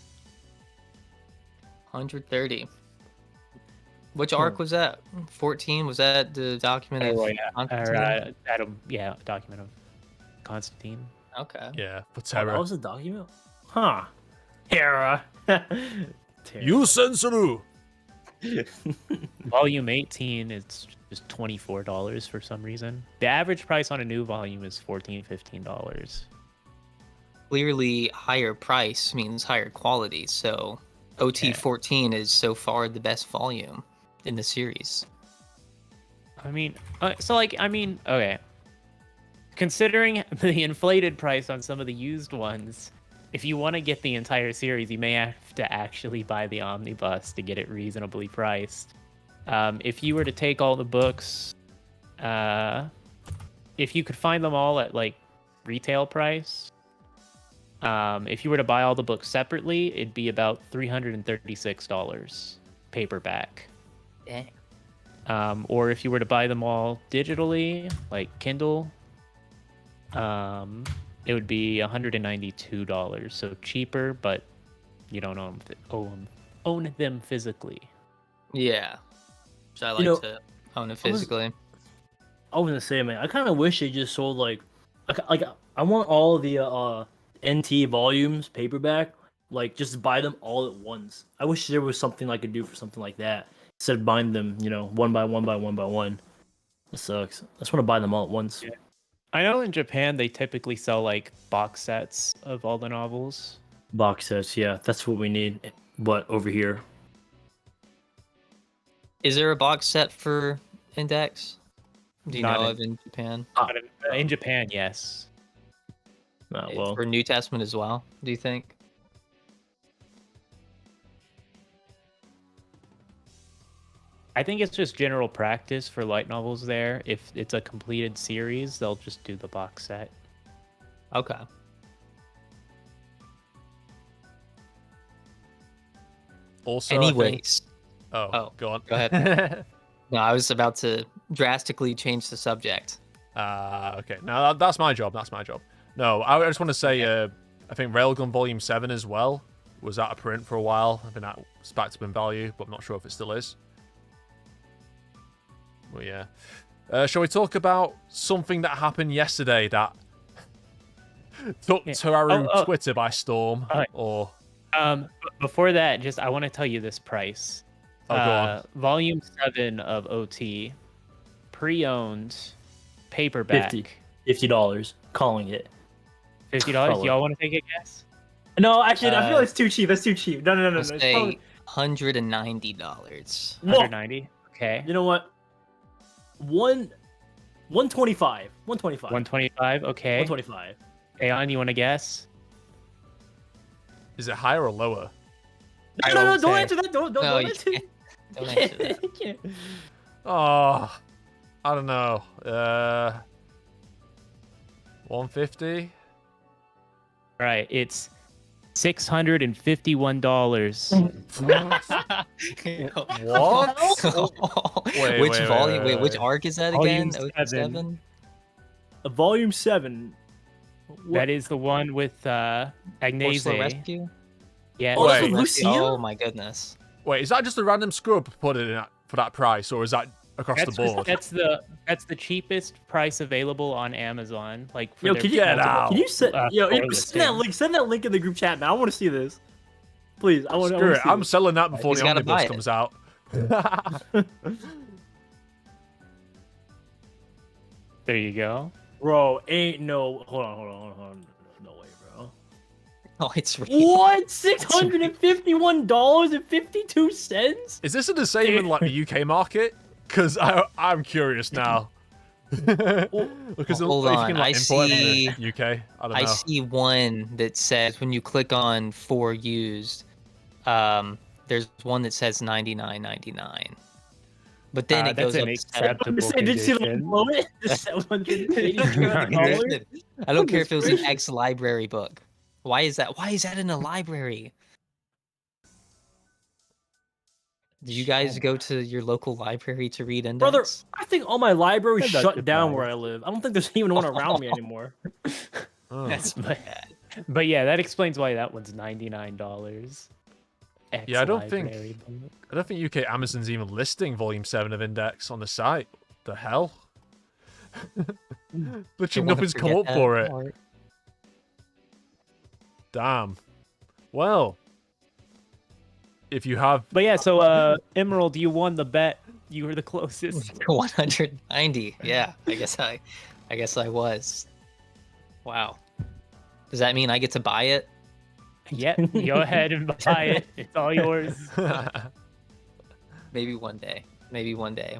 Speaker 2: 130. Which arc was that? 14? Was that the document of Constantine?
Speaker 4: Document of Constantine.
Speaker 2: Okay.
Speaker 1: Yeah, for
Speaker 3: Oh,
Speaker 1: Terra.
Speaker 3: that was a document? Huh. Terra.
Speaker 1: You Sensuru!
Speaker 4: Volume 18 is just $24 for some reason. The average price on a new volume is $15.
Speaker 2: Clearly, higher price means higher quality, so OT14 is so far the best volume in the series.
Speaker 4: Okay. Considering the inflated price on some of the used ones, if you want to get the entire series, you may have to actually buy the omnibus to get it reasonably priced. If you were to take all the books, if you could find them all at like retail price, if you were to buy all the books separately, it'd be about $336 paperback.
Speaker 2: Dang.
Speaker 4: Or if you were to buy them all digitally, like Kindle, it would be $192. So cheaper, but you don't own them physically.
Speaker 2: Yeah. So I like to own it physically.
Speaker 3: I was gonna say, man, I kind of wish they just sold like I want all the NT volumes paperback, like just buy them all at once. I wish there was something I could do for something like that instead of buying them, one by one. It sucks. I just want to buy them all at once.
Speaker 4: Yeah. I know in Japan they typically sell like box sets of all the novels.
Speaker 3: Box sets, yeah, that's what we need. But over here,
Speaker 2: Is there a box set for Index? Do you know of in Japan?
Speaker 4: In Japan, yes.
Speaker 3: well,
Speaker 2: For New Testament as well, do you think?
Speaker 4: I think it's just general practice for light novels there. If it's a completed series, they'll just do the box set.
Speaker 2: Okay.
Speaker 1: Also,
Speaker 2: Anyways.
Speaker 1: Oh, go on.
Speaker 2: Go ahead. No, I was about to drastically change the subject.
Speaker 1: Okay. No, that's my job. That's my job. No, I just want to say, I think Railgun Volume 7 as well was out of print for a while. I think that's backed up in value, but I'm not sure if it still is. Well, yeah. Shall we talk about something that happened yesterday that took Toaru Twitter by storm? Or
Speaker 4: before that, I want to tell you this price.
Speaker 1: Go on.
Speaker 4: Volume 7 of OT, pre-owned, paperback.
Speaker 3: $50. Calling it.
Speaker 4: $50? Y'all want to take a guess?
Speaker 3: No, actually, I feel it's too cheap. That's too cheap. No.
Speaker 2: Let's
Speaker 3: It's
Speaker 2: say
Speaker 3: probably...
Speaker 2: $190.
Speaker 4: $190? Okay.
Speaker 3: You know what? 125.
Speaker 4: 125? Okay.
Speaker 3: 125.
Speaker 4: Aeon, you want to guess?
Speaker 1: is it higher or lower?
Speaker 3: No, don't answer that. Don't answer
Speaker 2: that. Don't answer that.
Speaker 3: You can't.
Speaker 1: Oh, I don't know. 150?
Speaker 4: Right, it's $651.
Speaker 1: What?
Speaker 2: Which volume?
Speaker 1: wait.
Speaker 2: Which arc is that again?
Speaker 4: Volume
Speaker 2: 7?
Speaker 3: Volume 7.
Speaker 4: That is the one with Agnese.
Speaker 2: Forceful Rescue?
Speaker 4: Yeah.
Speaker 3: Oh, that's
Speaker 1: Wait.
Speaker 3: with Lucia?
Speaker 2: Oh my goodness.
Speaker 1: Wait, is that just a random scrub put it in for that price, or is that across the board?
Speaker 4: That's the cheapest price available on Amazon. Like, for
Speaker 3: Yo,
Speaker 4: their
Speaker 3: can you
Speaker 1: Get out.
Speaker 3: Can you send
Speaker 4: playlist
Speaker 3: send that link? Send that link in the group chat, man. I want to see this. Please, I want to.
Speaker 1: Screw it, I'm selling that before
Speaker 2: He's
Speaker 1: the
Speaker 2: gotta
Speaker 1: omnibus
Speaker 2: buy it.
Speaker 1: comes out.
Speaker 4: There you go.
Speaker 3: Bro, ain't no. Hold on. No way, bro.
Speaker 2: Oh, it's
Speaker 3: What? $651.52?
Speaker 1: Is this the same in like the UK market? Because I'm curious now. Because
Speaker 2: Hold
Speaker 1: if you
Speaker 2: on,
Speaker 1: can, like,
Speaker 2: I
Speaker 1: import it
Speaker 2: see-
Speaker 1: from the UK, I don't know.
Speaker 2: I see one that says when you click on for used, there's one that says $99.99. But then it
Speaker 4: That's
Speaker 2: goes up
Speaker 4: an
Speaker 2: to
Speaker 4: acceptable
Speaker 3: Did you see the
Speaker 4: condition.
Speaker 3: below it? $780.
Speaker 2: I don't care if it was an ex-library book. Why is that? Why is that in a library? Do you guys go to your local library to read Index?
Speaker 3: Brother, I think all my libraries
Speaker 4: That's
Speaker 3: shut down
Speaker 4: goodbye.
Speaker 3: where I live. I don't think there's even one around me anymore.
Speaker 1: Oh.
Speaker 2: That's bad.
Speaker 4: But yeah, that explains why that one's $99.
Speaker 1: Yeah, I don't think
Speaker 4: Ex-library book.
Speaker 1: UK Amazon's even listing Volume 7 of Index on the site. The hell? Literally
Speaker 2: Don't wanna
Speaker 1: nothing's come
Speaker 2: forget
Speaker 1: up
Speaker 2: that
Speaker 1: for it.
Speaker 2: part.
Speaker 1: Damn. Well, if you have...
Speaker 4: But yeah, so Emerald, you won the bet. You were the closest.
Speaker 2: 190. Yeah, I guess I was. Wow. Does that mean I get to buy it?
Speaker 4: Yeah, go ahead and buy it. It's all yours.
Speaker 2: Maybe one day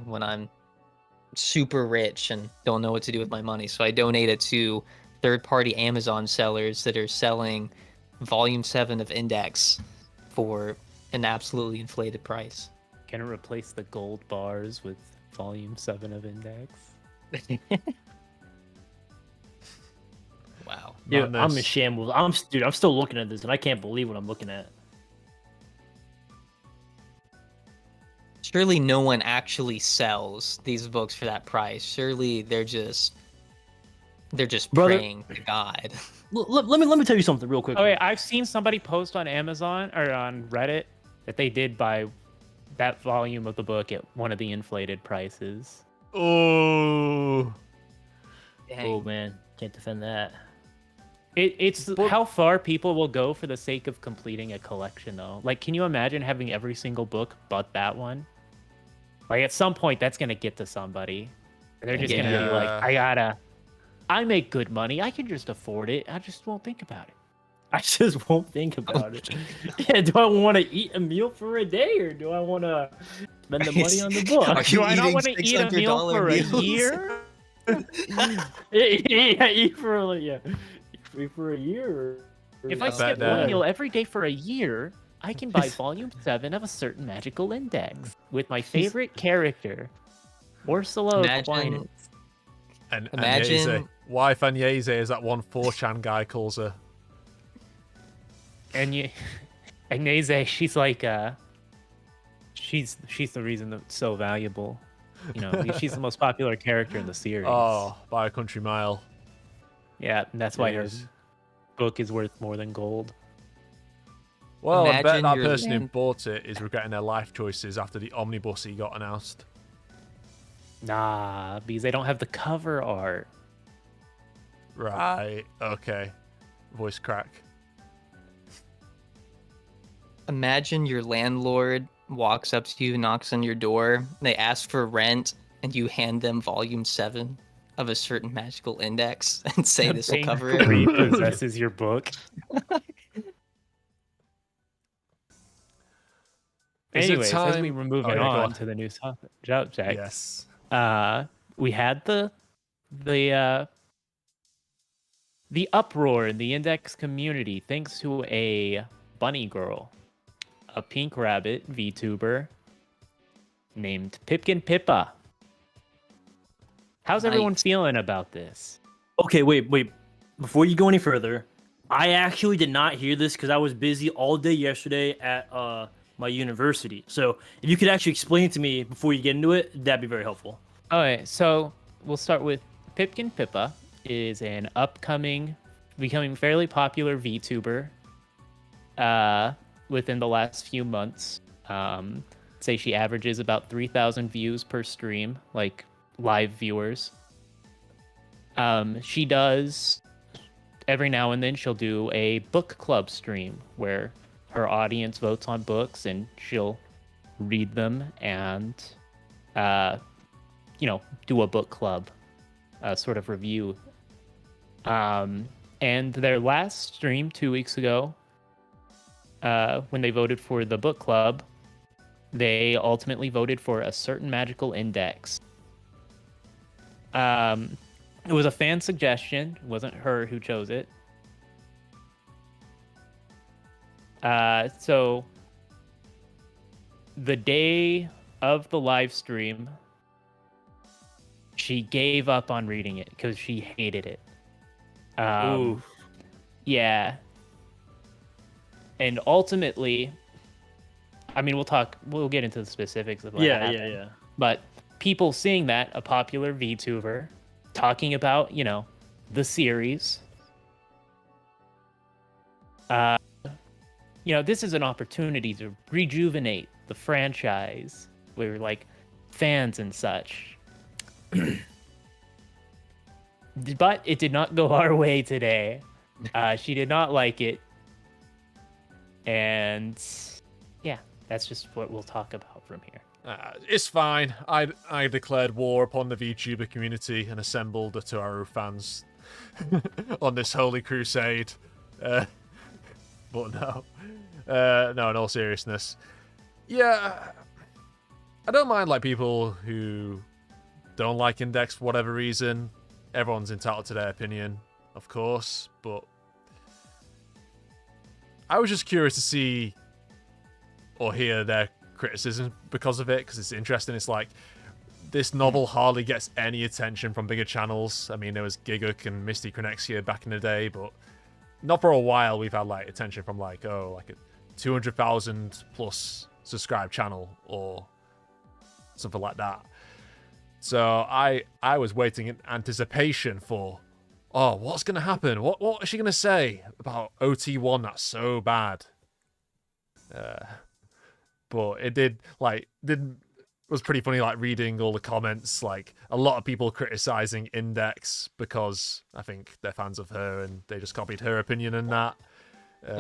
Speaker 2: when I'm super rich and don't know what to do with my money. So I donate it to third-party Amazon sellers that are selling Volume 7 of Index for an absolutely inflated price.
Speaker 4: Gonna replace the gold bars with Volume 7 of Index.
Speaker 3: Dude, I'm in
Speaker 1: Madness.
Speaker 3: shambles. I'm still looking at this, and I can't believe what I'm looking at.
Speaker 2: Surely no one actually sells these books for that price. Surely they're just
Speaker 3: Brother-
Speaker 2: praying to God.
Speaker 3: Let me tell you something real quick.
Speaker 4: Oh wait, I've seen somebody post on Amazon or on Reddit that they did buy that volume of the book at one of the inflated prices.
Speaker 1: Oh.
Speaker 2: Dang.
Speaker 3: Oh man, can't defend that.
Speaker 4: It's how far people will go for the sake of completing a collection, though. Like, can you imagine having every single book but that one? Like, at some point, that's gonna get to somebody. They're just gonna be like, I make good money. I can just afford it. I just won't think about it.
Speaker 3: I just won't think about it. Yeah, do I want to eat a meal for a day, or do I want to spend the money on the book?
Speaker 2: Are
Speaker 4: Do
Speaker 2: you
Speaker 4: I not
Speaker 2: eating
Speaker 4: want to eat a meal
Speaker 2: $600
Speaker 4: for
Speaker 2: meals?
Speaker 4: a year?
Speaker 3: Yeah, eat for a year.
Speaker 4: If I
Speaker 1: bet
Speaker 4: skip
Speaker 1: that-
Speaker 4: one meal every day for a year, I can buy volume 7 of a certain magical index with my favorite character, Ursula Aquinas.
Speaker 2: Imagine,
Speaker 1: And
Speaker 2: Imagine-
Speaker 1: Agnese. Wife Agnese is that one 4chan guy calls her.
Speaker 4: And Agnese, she's like, she's the reason that it's so valuable. You know, she's the most popular character in the series.
Speaker 1: Oh, by a country mile.
Speaker 4: Yeah, and that's why her
Speaker 1: Yes.
Speaker 4: book is worth more than gold.
Speaker 1: Well, I bet
Speaker 2: Imagine
Speaker 1: that
Speaker 2: your
Speaker 1: person who
Speaker 2: land-
Speaker 1: bought it is regretting their life choices after the omnibus got announced.
Speaker 4: Nah, because they don't have the cover art.
Speaker 1: Right. Okay. Voice crack.
Speaker 2: imagine your landlord walks up to you, knocks on your door, they ask for rent, and you hand them volume 7 of a certain magical index and say this will cover it.
Speaker 4: Repossesses your book.
Speaker 1: Is it
Speaker 4: Anyways, as we
Speaker 1: time-
Speaker 4: were moving
Speaker 1: Oh, yeah, go
Speaker 4: on
Speaker 1: on.
Speaker 4: to the new subject,
Speaker 1: Yes.
Speaker 4: we had the uproar in the index community thanks to a bunny girl, a pink rabbit VTuber named Pipkin Pippa. How's everyone
Speaker 2: Nice.
Speaker 4: feeling about this?
Speaker 3: Okay, wait. Before you go any further, I actually did not hear this because I was busy all day yesterday at my university. So if you could actually explain it to me before you get into it, that'd be very helpful.
Speaker 4: Okay, so we'll start with Pipkin Pippa is an becoming fairly popular VTuber within the last few months. Say she averages about 3,000 views per stream, like live viewers. She does, every now and then she'll do a book club stream where her audience votes on books and she'll read them and do a book club sort of review. And their last stream 2 weeks ago, when they voted for the book club, they ultimately voted for a certain magical index. It was a fan suggestion. It wasn't her who chose it. So the day of the live stream, she gave up on reading it because she hated it.
Speaker 3: Ooh.
Speaker 4: Yeah. And ultimately, I mean, we'll get into the specifics of what happened.
Speaker 3: Yeah.
Speaker 4: But people seeing that, a popular VTuber, talking about, the series, this is an opportunity to rejuvenate the franchise. We're like fans and such. But it did not go our way today. She did not like it. And yeah, that's just what we'll talk about from here.
Speaker 1: It's fine. I declared war upon the VTuber community and assembled the Toaru fans on this holy crusade. But no. No, in all seriousness. Yeah, I don't mind people who don't like Index for whatever reason. Everyone's entitled to their opinion, of course, but I was just curious to see or hear their criticism because of it, because it's interesting. It's like this novel hardly gets any attention from bigger channels. I mean, there was Giguk and Misty Cronexia back in the day, but not for a while we've had like attention from like a 200,000 plus subscribed channel or something like that. So I was waiting in anticipation for, oh, what's gonna happen? What is she gonna say about OT1 that's so bad? But it was pretty funny, like reading all the comments, like a lot of people criticizing Index because I think they're fans of her and they just copied her opinion in that.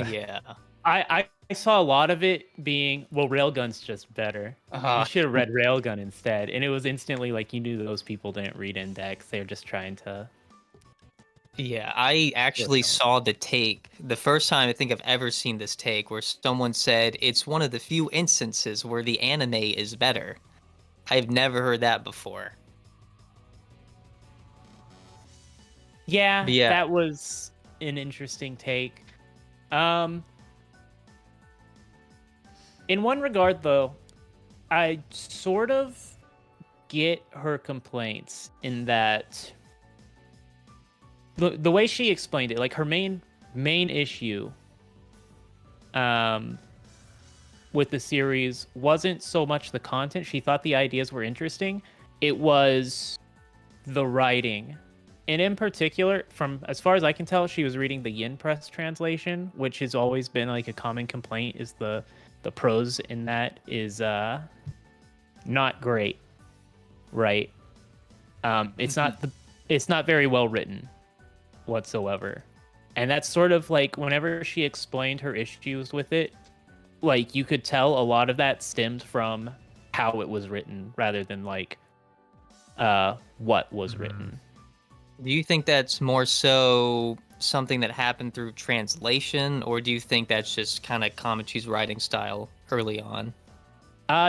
Speaker 2: Yeah.
Speaker 4: I saw a lot of it being, well, Railgun's just better. You should have read Railgun instead. And it was instantly like you knew those people didn't read Index. They're just trying to...
Speaker 2: Yeah, I actually saw the take. The first time I think I've ever seen this take where someone said it's one of the few instances where the anime is better. I've never heard that before.
Speaker 4: Yeah,
Speaker 2: Yeah.
Speaker 4: That was an interesting take. In one regard, though, I sort of get her complaints in that the way she explained it, like her main issue with the series wasn't so much the content. She thought the ideas were interesting. It was the writing. And in particular, from as far as I can tell, she was reading the Yin Press translation, which has always been like a common complaint, is the prose in that is not great, right? It's not very well written whatsoever. And that's sort of like whenever she explained her issues with it, like you could tell a lot of that stemmed from how it was written rather than like what was written.
Speaker 2: Do you think that's more so something that happened through translation, or do you think that's just kind of Kamachi's writing style early on?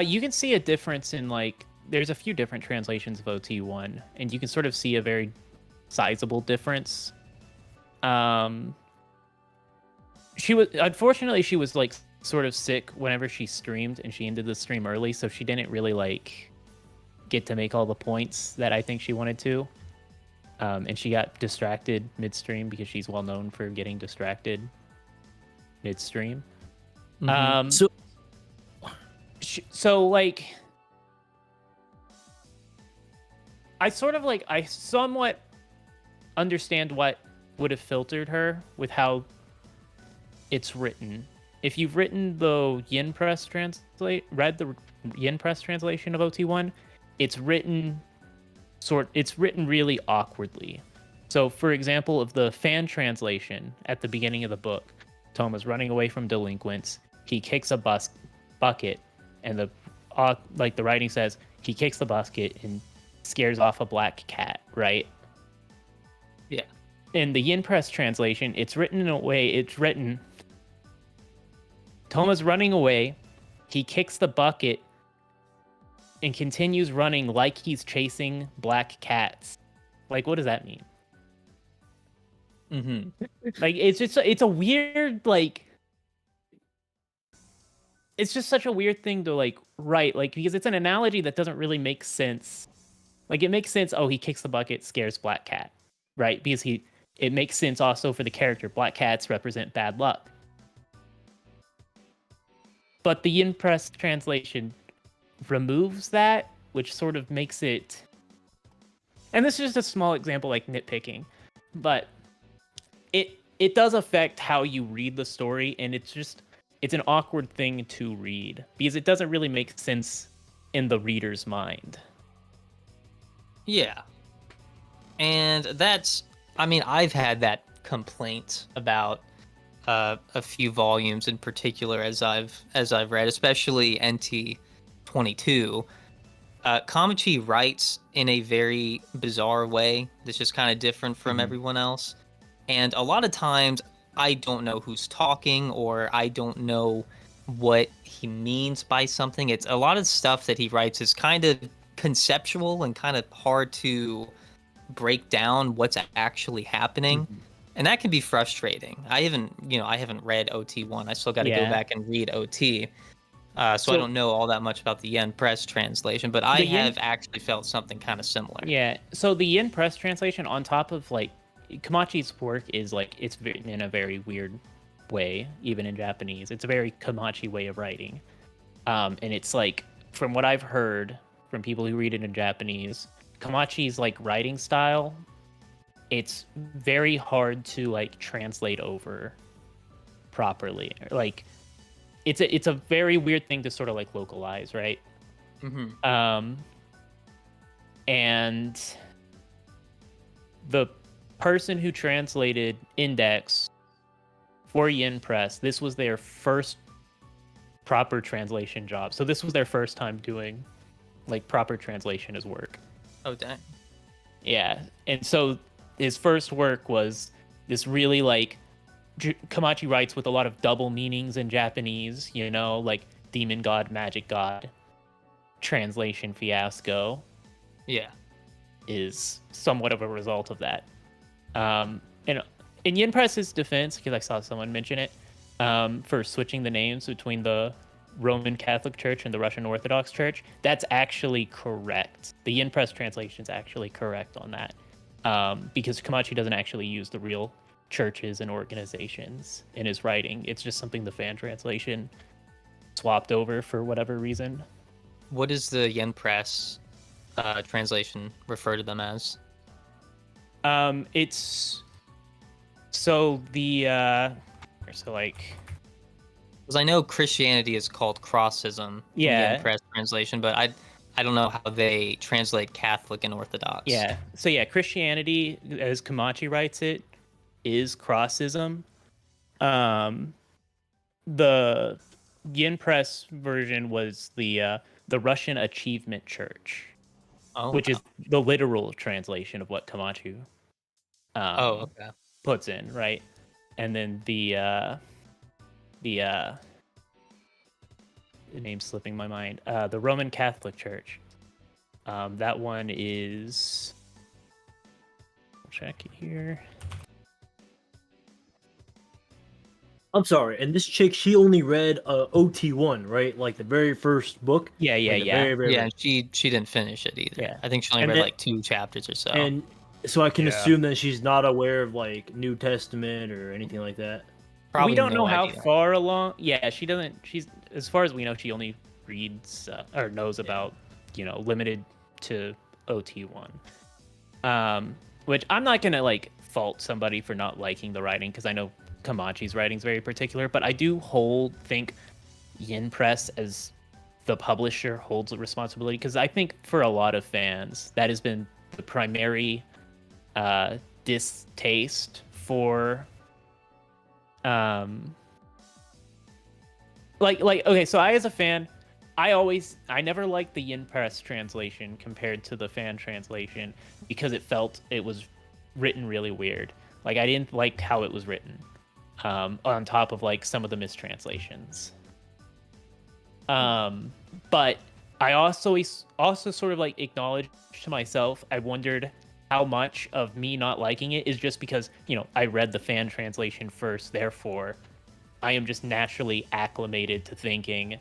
Speaker 4: You can see a difference in like there's a few different translations of OT1, and you can sort of see a very sizable difference. She was like sort of sick whenever she streamed, and she ended the stream early, so she didn't really like get to make all the points that I think she wanted to. And she got distracted midstream because she's well known for getting distracted midstream. So like, I somewhat understand what would have filtered her with how it's written. If you've read the Yin Press translation of OT1, it's written really awkwardly. So, for example, of the fan translation at the beginning of the book, Toma's running away from delinquents. He kicks a bucket, and the writing says he kicks the bucket and scares off a black cat, right?
Speaker 2: Yeah.
Speaker 4: In the Yin Press translation, it's written in a way. Toma's running away. He kicks the bucket and continues running like he's chasing black cats. Like, what does that mean? Like, it's a weird, like, it's just such a weird thing to like write, like, because it's an analogy that doesn't really make sense. Like, it makes sense. Oh, he kicks the bucket, scares black cat, right? Because it makes sense also for the character. Black cats represent bad luck. But the Yin Press translation removes that, which sort of makes it, and this is just a small example, like nitpicking, but it does affect how you read the story, and it's an awkward thing to read because it doesn't really make sense in the reader's mind.
Speaker 2: Yeah. And I've had that complaint about a few volumes in particular as I've read, especially NT22. Kamachi writes in a very bizarre way that's just kind of different from everyone else. And a lot of times I don't know who's talking, or I don't know what he means by something. It's a lot of stuff that he writes is kind of conceptual and kind of hard to break down what's actually happening. And that can be frustrating. I haven't read OT1. I still got to go back and read OT. So I don't know all that much about the Yen Press translation, but I have actually felt something kind of similar.
Speaker 4: Yeah. So the Yen Press translation, on top of like Komachi's work, is like it's in a very weird way, even in Japanese. It's a very Komachi way of writing, and it's like from what I've heard from people who read it in Japanese, Komachi's like writing style, it's very hard to like translate over properly. Like it's a very weird thing to sort of like localize, right?
Speaker 2: Mm-hmm.
Speaker 4: And the person who translated Index for Yen Press, this was their first proper translation job. So this was their first time doing like proper translation as work.
Speaker 2: Oh, dang.
Speaker 4: Yeah. And so his first work was this really like Komachi writes with a lot of double meanings in Japanese, you know, like demon god, magic god. Translation fiasco.
Speaker 2: Yeah.
Speaker 4: Is somewhat of a result of that. And in Yen Press's defense, because I saw someone mention it, for switching the names between the Roman Catholic Church and the Russian Orthodox Church, that's actually correct. The Yen Press translation is actually correct on that, because Komachi doesn't actually use the real churches and organizations in his writing. It's just something the fan translation swapped over for whatever reason.
Speaker 2: What does the Yen Press translation refer to them as?
Speaker 4: It's so the so like,
Speaker 2: because I know Christianity is called Crossism in the Yen Press translation, but I don't know how they translate Catholic and Orthodox.
Speaker 4: Yeah. So yeah, Christianity, as Komachi writes it, is Crossism. The Yen Press version was the Russian Achievement Church, which is the literal translation of what Komachi puts in, right? And then the name's slipping my mind. The Roman Catholic Church. That one is. I'll check it here.
Speaker 3: I'm sorry, and this chick, she only read OT1, right? Like the very first book.
Speaker 4: Yeah.
Speaker 2: Yeah, she didn't finish it either.
Speaker 4: Yeah.
Speaker 2: I think she only read like 2 chapters or so.
Speaker 3: And so I can assume that she's not aware of like New Testament or anything like that.
Speaker 2: Probably
Speaker 4: we don't know how
Speaker 2: idea.
Speaker 4: far along. Yeah, she doesn't. She's, as far as we know, she only reads or knows about, limited to OT1. Which I'm not gonna like fault somebody for not liking the writing, because I know Komachi's writing is very particular, but I do think Yen Press as the publisher holds a responsibility, because I think for a lot of fans that has been the primary distaste for okay, so I as a fan, I never liked the Yen Press translation compared to the fan translation, because it felt it was written really weird. Like, I didn't like how it was written, on top of like some of the mistranslations. But I also sort of like acknowledged to myself, I wondered how much of me not liking it is just because, I read the fan translation first, therefore I am just naturally acclimated to thinking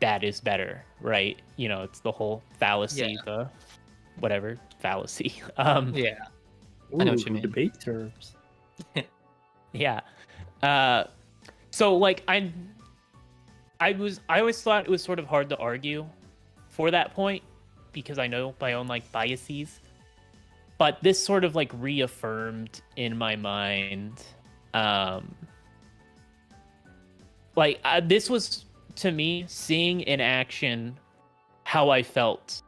Speaker 4: that is better, right? It's the whole fallacy, the whatever fallacy.
Speaker 2: Yeah. I know what you mean.
Speaker 3: Debate terms.
Speaker 4: Yeah. So like I always thought it was sort of hard to argue for that point, because I know my own like biases. But this sort of like reaffirmed in my mind, this was, to me, seeing in action how I felt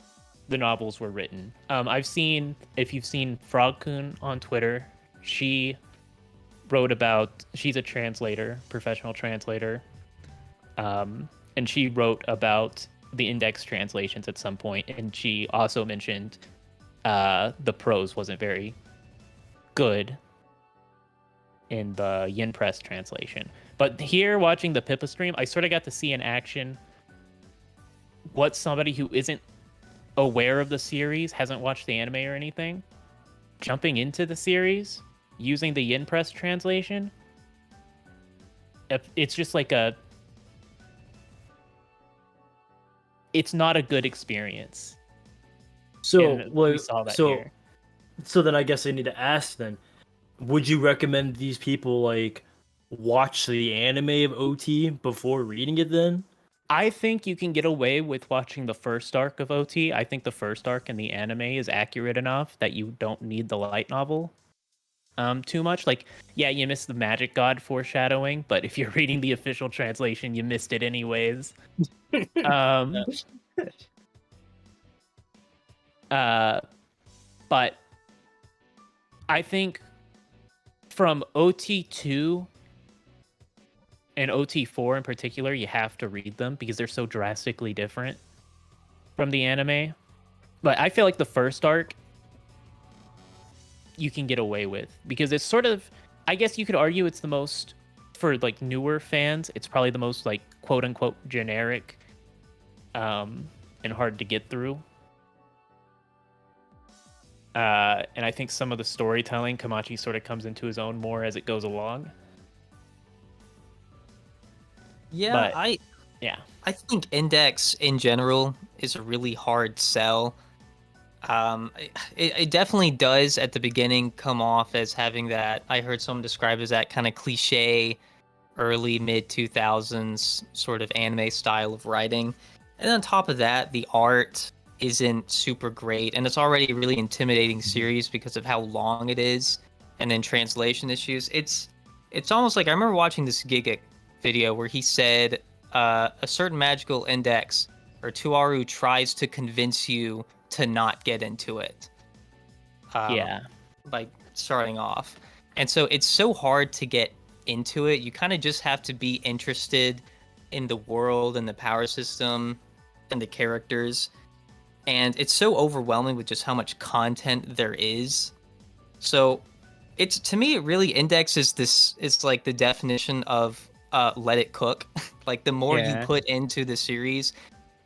Speaker 4: the novels were written. If you've seen Frogcoon on Twitter, she's a translator, professional translator, and she wrote about the Index translations at some point, and she also mentioned the prose wasn't very good in the Yen Press translation. But here, watching the Pippa stream, I sort of got to see in action what somebody who isn't aware of the series, hasn't watched the anime or anything, jumping into the series using the Yen Press translation. It's just like it's not a good experience.
Speaker 3: So,
Speaker 4: And
Speaker 3: well,
Speaker 4: we saw that
Speaker 3: so,
Speaker 4: here.
Speaker 3: so then I guess I need to ask then, would you recommend these people like watch the anime of OT before reading it then?
Speaker 4: I think you can get away with watching the first arc of OT. I think the first arc in the anime is accurate enough that you don't need the light novel too much. Like, yeah, you missed the magic god foreshadowing, but if you're reading the official translation, you missed it anyways. um but I think from OT2 and OT4 in particular, you have to read them because they're so drastically different from the anime. But I feel like the first arc you can get away with because it's sort of, I guess you could argue it's the most, for like newer fans, it's probably the most like quote unquote generic and hard to get through. And I think some of the storytelling, Kamachi sort of comes into his own more as it goes along.
Speaker 2: Yeah,
Speaker 4: But,
Speaker 2: I think Index in general is a really hard sell. It definitely does at the beginning come off as having that, I heard someone describe as that kind of cliche early mid 2000s sort of anime style of writing. And on top of that, the art isn't super great, and it's already a really intimidating series because of how long it is, and then translation issues. It's almost like, I remember watching this Giga video where he said a certain magical index or Toaru tries to convince you to not get into it. By starting off. And so it's so hard to get into it. You kind of just have to be interested in the world and the power system and the characters. And it's so overwhelming with just how much content there is. So it's, to me, it really indexes this. It's like the definition of let it cook. Like the more you put into the series,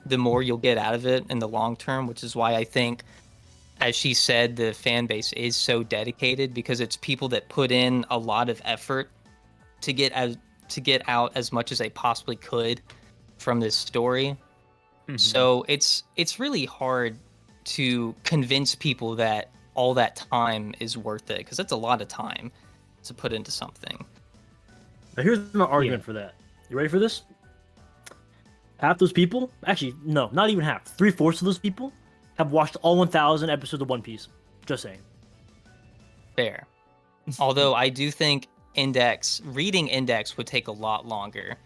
Speaker 2: the more you'll get out of it in the long term, which is why I think, as she said, the fan base is so dedicated because it's people that put in a lot of effort to get out as much as they possibly could from this story. Mm-hmm. So it's really hard to convince people that all that time is worth it, because that's a lot of time to put into something.
Speaker 3: Now here's my argument for that. You ready for this? Half those people, actually, no, not even half. 3/4 of those people have watched all 1,000 episodes of One Piece. Just saying.
Speaker 2: Fair. Although I do think reading Index would take a lot longer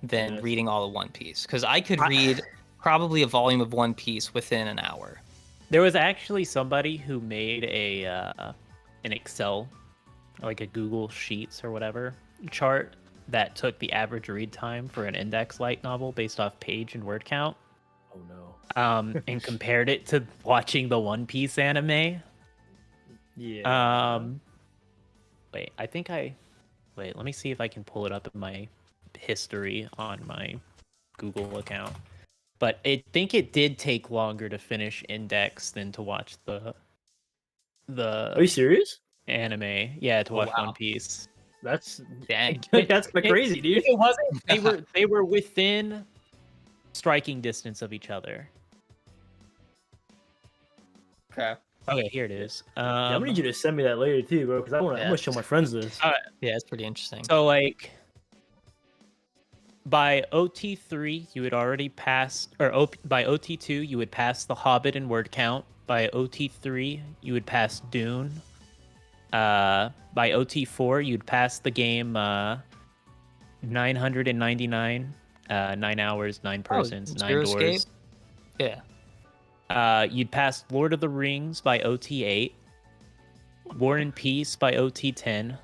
Speaker 2: than reading all of One Piece, because I could read probably a volume of One Piece within an hour.
Speaker 4: There was actually somebody who made an Excel, like a Google Sheets or whatever, chart that took the average read time for an Index light novel based off page and word count.
Speaker 3: Oh no.
Speaker 4: And compared it to watching the One Piece anime.
Speaker 3: Yeah.
Speaker 4: Wait, let me see if I can pull it up in my history on my Google account. But I think it did take longer to finish Index than to watch the
Speaker 3: Are you serious?
Speaker 4: Anime. Yeah, to watch One Piece.
Speaker 3: That's
Speaker 2: dang.
Speaker 3: That's crazy, dude.
Speaker 4: It wasn't. They were within striking distance of each other.
Speaker 2: Okay.
Speaker 4: Okay, here it is.
Speaker 3: I'm gonna need you to send me that later too, bro, because I'm gonna show my friends this.
Speaker 2: Yeah, it's pretty interesting.
Speaker 4: So like, by OT3 you had already passed, or by OT2 you would pass The Hobbit in word count. By OT3 you would pass Dune. By OT4 you'd pass the game 999, 9 hours, 9 persons, 9 doors.
Speaker 2: Escape? Yeah.
Speaker 4: You'd pass Lord of the Rings by OT8, War and Peace by OT10,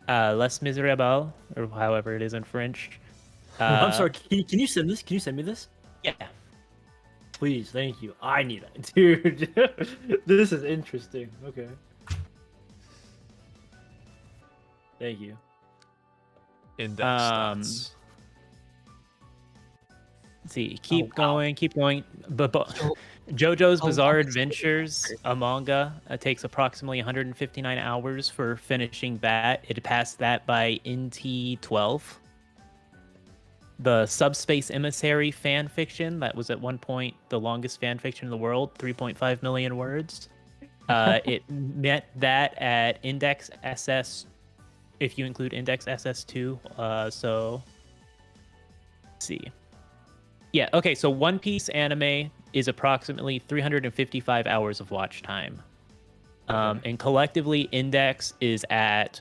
Speaker 4: Les Miserables, or however it is in French.
Speaker 3: I'm sorry, can you send this? Can you send me this?
Speaker 4: Yeah.
Speaker 3: Please, thank you. I need it. Dude, this is interesting. Okay. Thank you.
Speaker 1: Index stats.
Speaker 4: Let's see, keep going. JoJo's Bizarre Adventures, a manga, takes approximately 159 hours for finishing that. It passed that by NT12. the Subspace Emissary fan fiction that was at one point the longest fan fiction in the world, 3.5 million words. It met that at Index SS, if you include Index SS2. So, let's see. Yeah, okay, so One Piece anime is approximately 355 hours of watch time. And collectively, Index is at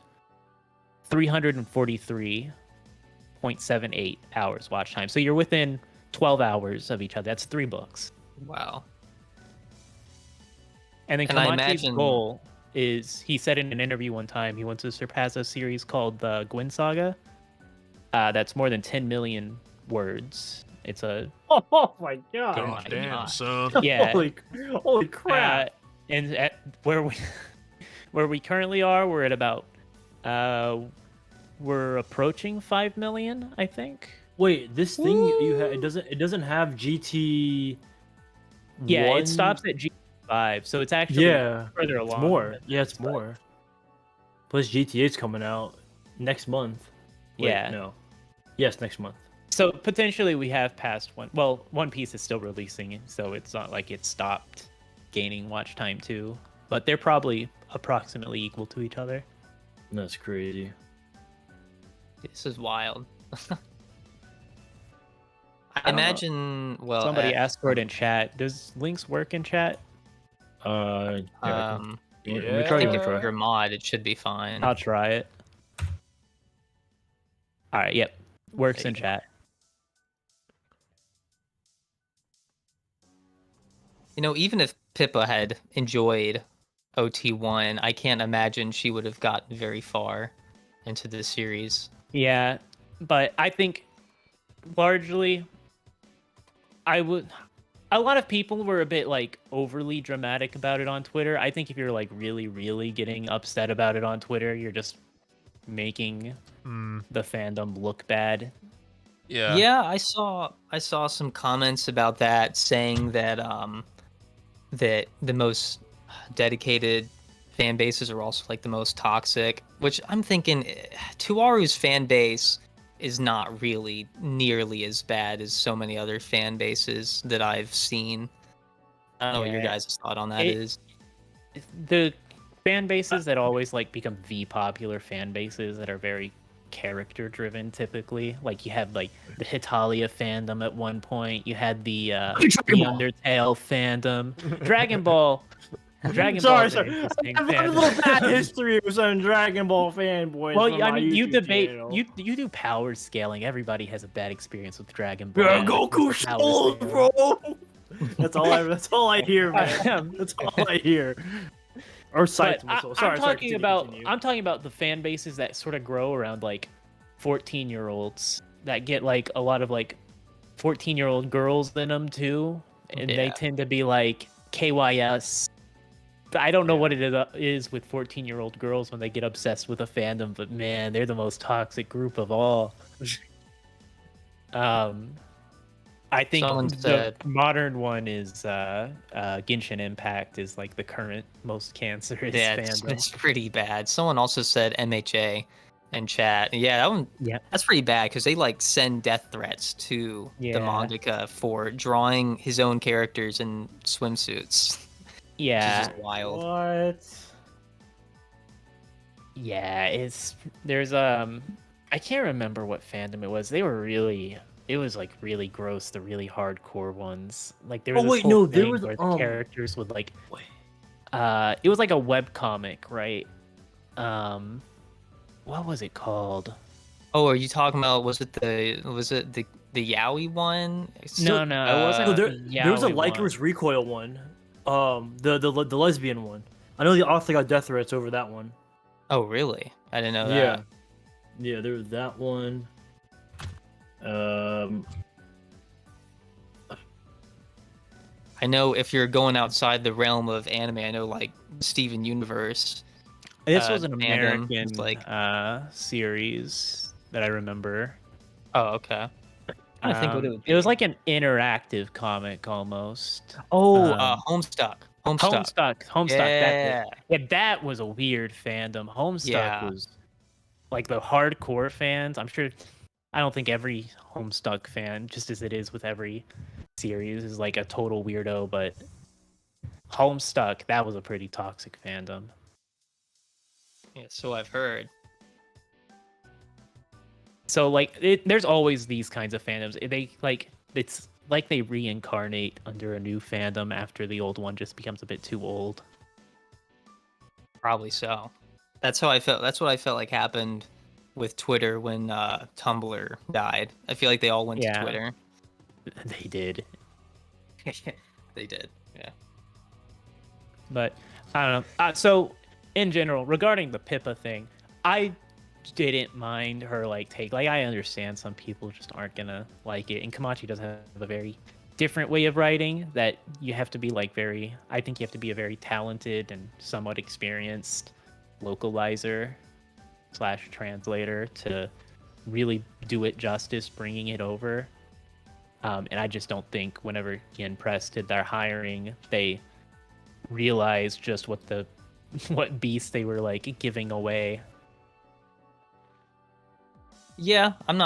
Speaker 4: 343.78 hours watch time. So you're within 12 hours of each other. That's 3 books.
Speaker 2: Wow.
Speaker 4: And then
Speaker 2: And I
Speaker 4: Kamachi's
Speaker 2: imagine-
Speaker 4: goal is, he said in an interview one time, he wants to surpass a series called the Gwyn Saga. That's more than 10 million words. It's a...
Speaker 3: Oh my god.
Speaker 1: God
Speaker 2: my
Speaker 1: damn,
Speaker 2: God.
Speaker 1: son.
Speaker 4: Yeah.
Speaker 3: Holy crap.
Speaker 4: And at where we currently are, we're at about... we're approaching 5 million, I think.
Speaker 3: Wait, this thing it doesn't have GT.
Speaker 4: Yeah,
Speaker 3: 1?
Speaker 4: it stops at G5, so it's actually further
Speaker 3: It's
Speaker 4: along.
Speaker 3: more. Yeah, it's more. Plus GTA's coming out next month. Wait,
Speaker 4: Yeah.
Speaker 3: No. Yes, next month.
Speaker 4: So potentially we have passed one. Well, One Piece is still releasing, so it's not like it stopped gaining watch time too. But they're probably approximately equal to each other.
Speaker 3: That's crazy.
Speaker 2: This is wild. I
Speaker 4: don't know.
Speaker 2: imagine. Well,
Speaker 4: Somebody asked for it in chat. Does links work in chat?
Speaker 3: Yeah,
Speaker 2: Um,
Speaker 3: let me
Speaker 1: yeah.
Speaker 3: try
Speaker 2: I think
Speaker 3: to
Speaker 2: if
Speaker 3: try.
Speaker 2: you're a mod, it should be fine.
Speaker 4: I'll try it. All right. Yep. Works
Speaker 2: There
Speaker 4: in
Speaker 2: you go.
Speaker 4: chat.
Speaker 2: You know, even if Pippa had enjoyed OT1, I can't imagine she would have gotten very far into the series.
Speaker 4: Yeah, but I think largely, I would. A lot of people were a bit like overly dramatic about it on Twitter. I think if you're like really, really getting upset about it on Twitter, you're just making the fandom look bad.
Speaker 1: Yeah.
Speaker 2: Yeah, I saw some comments about that saying that that the most dedicated fan bases are also like the most toxic, which I'm thinking Toaru's fan base is not really nearly as bad as so many other fan bases that I've seen. I don't know what your
Speaker 4: Yeah.
Speaker 2: guys' thought on that is.
Speaker 4: The fan bases that always like become the popular fan bases that are very character driven typically, like you had like the Hitalia fandom at one point, you had the Undertale fandom, Dragon Ball.
Speaker 3: Sorry.
Speaker 4: Ball's an interesting
Speaker 3: I have a
Speaker 4: fandom.
Speaker 3: little bad history with some Dragon Ball fanboys.
Speaker 4: Well,
Speaker 3: on
Speaker 4: I
Speaker 3: my
Speaker 4: mean, you
Speaker 3: YouTube
Speaker 4: debate,
Speaker 3: channel.
Speaker 4: you do power scaling. Everybody has a bad experience with Dragon Ball.
Speaker 3: Yeah, Goku
Speaker 4: Power
Speaker 3: souls,
Speaker 4: scaling.
Speaker 3: bro. That's all I hear, man. That's all I hear. Or
Speaker 4: But
Speaker 3: sites.
Speaker 4: I'm talking about the fan bases that sort of grow around like 14-year-olds that get like a lot of like 14-year-old girls in them too, and they
Speaker 2: Yeah.
Speaker 4: tend to be like KYS. I don't know what it is with 14-year-old girls when they get obsessed with a fandom, but man, they're the most toxic group of all. I think
Speaker 2: Someone
Speaker 4: the
Speaker 2: said-
Speaker 4: modern one is Genshin Impact is like the current most cancerous
Speaker 2: Yeah,
Speaker 4: fandom.
Speaker 2: it's pretty bad. Someone also said MHA in chat. Yeah, that one.
Speaker 4: Yeah.
Speaker 2: That's pretty bad because they like send death threats to the
Speaker 4: Yeah.
Speaker 2: mangaka for drawing his own characters in swimsuits.
Speaker 4: Yeah,
Speaker 2: Which is just wild.
Speaker 3: What?
Speaker 4: yeah. There's I can't remember what fandom it was. They were really. It was like really gross, the really hardcore ones. Like there was
Speaker 3: Oh,
Speaker 4: this
Speaker 3: wait,
Speaker 4: whole
Speaker 3: no, there
Speaker 4: thing
Speaker 3: was,
Speaker 4: where the characters would like it was like a web comic, right? What was it called?
Speaker 2: Oh, are you talking about? Was it the Yaoi one?
Speaker 4: No, it wasn't.
Speaker 3: No,
Speaker 4: the
Speaker 3: there was a
Speaker 4: yaoi one.
Speaker 3: Lycurus Recoil one. The lesbian one. I know the author got death threats over that one.
Speaker 2: Oh, really? I didn't know
Speaker 3: Yeah.
Speaker 2: that.
Speaker 3: Yeah, there was that one.
Speaker 2: I know if you're going outside the realm of anime, I know like Steven Universe.
Speaker 4: This was an
Speaker 2: fandom,
Speaker 4: American
Speaker 2: it's like-
Speaker 4: series that I remember.
Speaker 2: Oh, okay. I think what it would be.
Speaker 4: It was like an interactive comic almost.
Speaker 2: Oh,
Speaker 4: um,
Speaker 2: Homestuck.
Speaker 4: Homestuck.
Speaker 2: Yeah.
Speaker 4: Yeah, that was a weird fandom. Homestuck
Speaker 2: Yeah.
Speaker 4: was like the hardcore fans. I'm sure I don't think every Homestuck fan, just as it is with every series, is like a total weirdo, but Homestuck, that was a pretty toxic fandom.
Speaker 2: Yeah, so I've heard.
Speaker 4: So like, there's always these kinds of fandoms. It's like they reincarnate under a new fandom after the old one just becomes a bit too old.
Speaker 2: Probably so. That's how I felt. That's what I felt like happened with Twitter when Tumblr died. I feel like they all went to Twitter.
Speaker 4: They did.
Speaker 2: They did. Yeah.
Speaker 4: But I don't know. So in general, regarding the Pippa thing, I didn't mind her take. Like, I understand some people just aren't gonna like it, and Komachi does have a very different way of writing that you have to be I think you have to be a very talented and somewhat experienced localizer / translator to really do it justice, bringing it over. And I just don't think whenever Yen Press did their hiring, they realized just what beast they were giving away.
Speaker 2: Yeah, I'm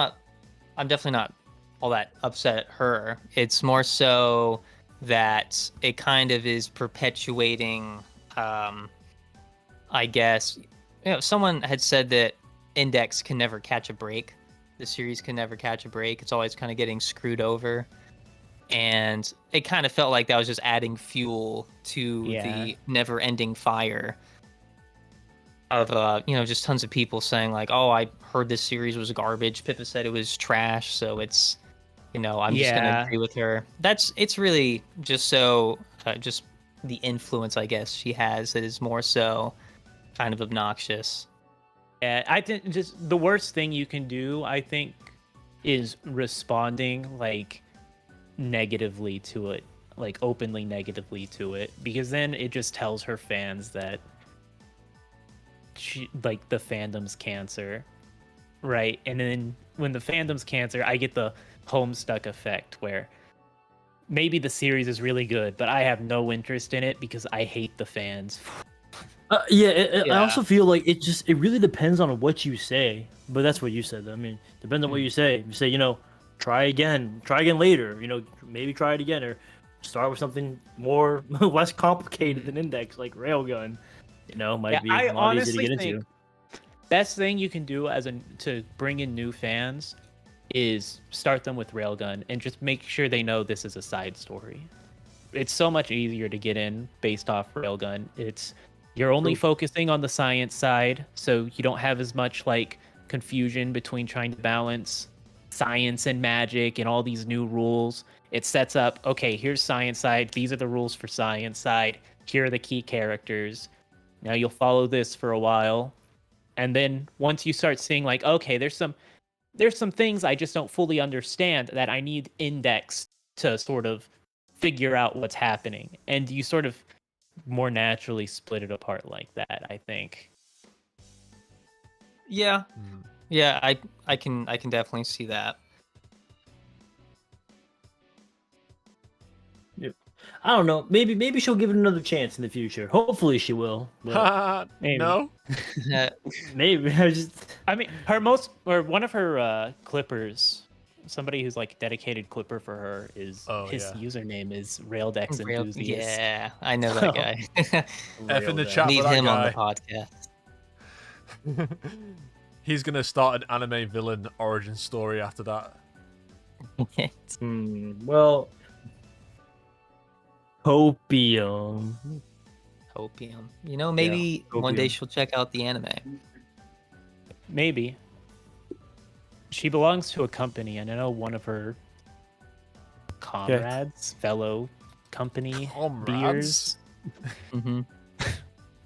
Speaker 2: definitely not all that upset at her. It's more so that it kind of is perpetuating, I guess, someone had said that Index can never catch a break. The series can never catch a break. It's always kind of getting screwed over. And it kind of felt like that was just adding fuel to the never-ending fire of just tons of people saying oh, I heard this series was garbage. Pippa said it was trash, so it's I'm just gonna agree with her. It's really just so just the influence, I guess, she has that is more so kind of obnoxious.
Speaker 4: Yeah, I think just the worst thing you can do, I think, is responding negatively to it, openly negatively to it, because then it just tells her fans that she, the fandom's cancer, right? And then when the fandom's cancer, I get the Homestuck effect where maybe the series is really good, but I have no interest in it because I hate the fans.
Speaker 3: I also feel like it really depends on what you say. But that's what you said. I mean, depends on what you say. You say, try again later. Maybe try it again, or start with something more less complicated than Index, like Railgun. Might be a lot easier to get into.
Speaker 4: Best thing you can do to bring in new fans is start them with Railgun and just make sure they know this is a side story. It's so much easier to get in based off Railgun. You're only focusing on the science side, so you don't have as much confusion between trying to balance science and magic and all these new rules. It sets up, okay, here's science side, these are the rules for science side, here are the key characters. Now you'll follow this for a while, and then once you start seeing okay, there's some things I just don't fully understand that I need Index to sort of figure out what's happening, and you sort of more naturally split it apart like that, I think.
Speaker 2: Yeah. Yeah, I can definitely see that.
Speaker 3: Yep. I don't know. Maybe she'll give it another chance in the future. Hopefully she will.
Speaker 4: Maybe.
Speaker 1: No.
Speaker 3: Maybe.
Speaker 4: I mean, one of her clippers, somebody who's dedicated clipper for her, his username is Raildex Enthusiast.
Speaker 2: Yeah, I know that guy.
Speaker 1: F in the chat.
Speaker 2: Need
Speaker 1: for that
Speaker 2: him
Speaker 1: guy.
Speaker 2: on the podcast.
Speaker 1: He's gonna start an anime villain origin story after that.
Speaker 3: Well, Hopium.
Speaker 2: Maybe one day she'll check out the anime.
Speaker 4: Maybe. She belongs to a company, and I know one of her comrades, fellow company beers.
Speaker 2: Mm-hmm.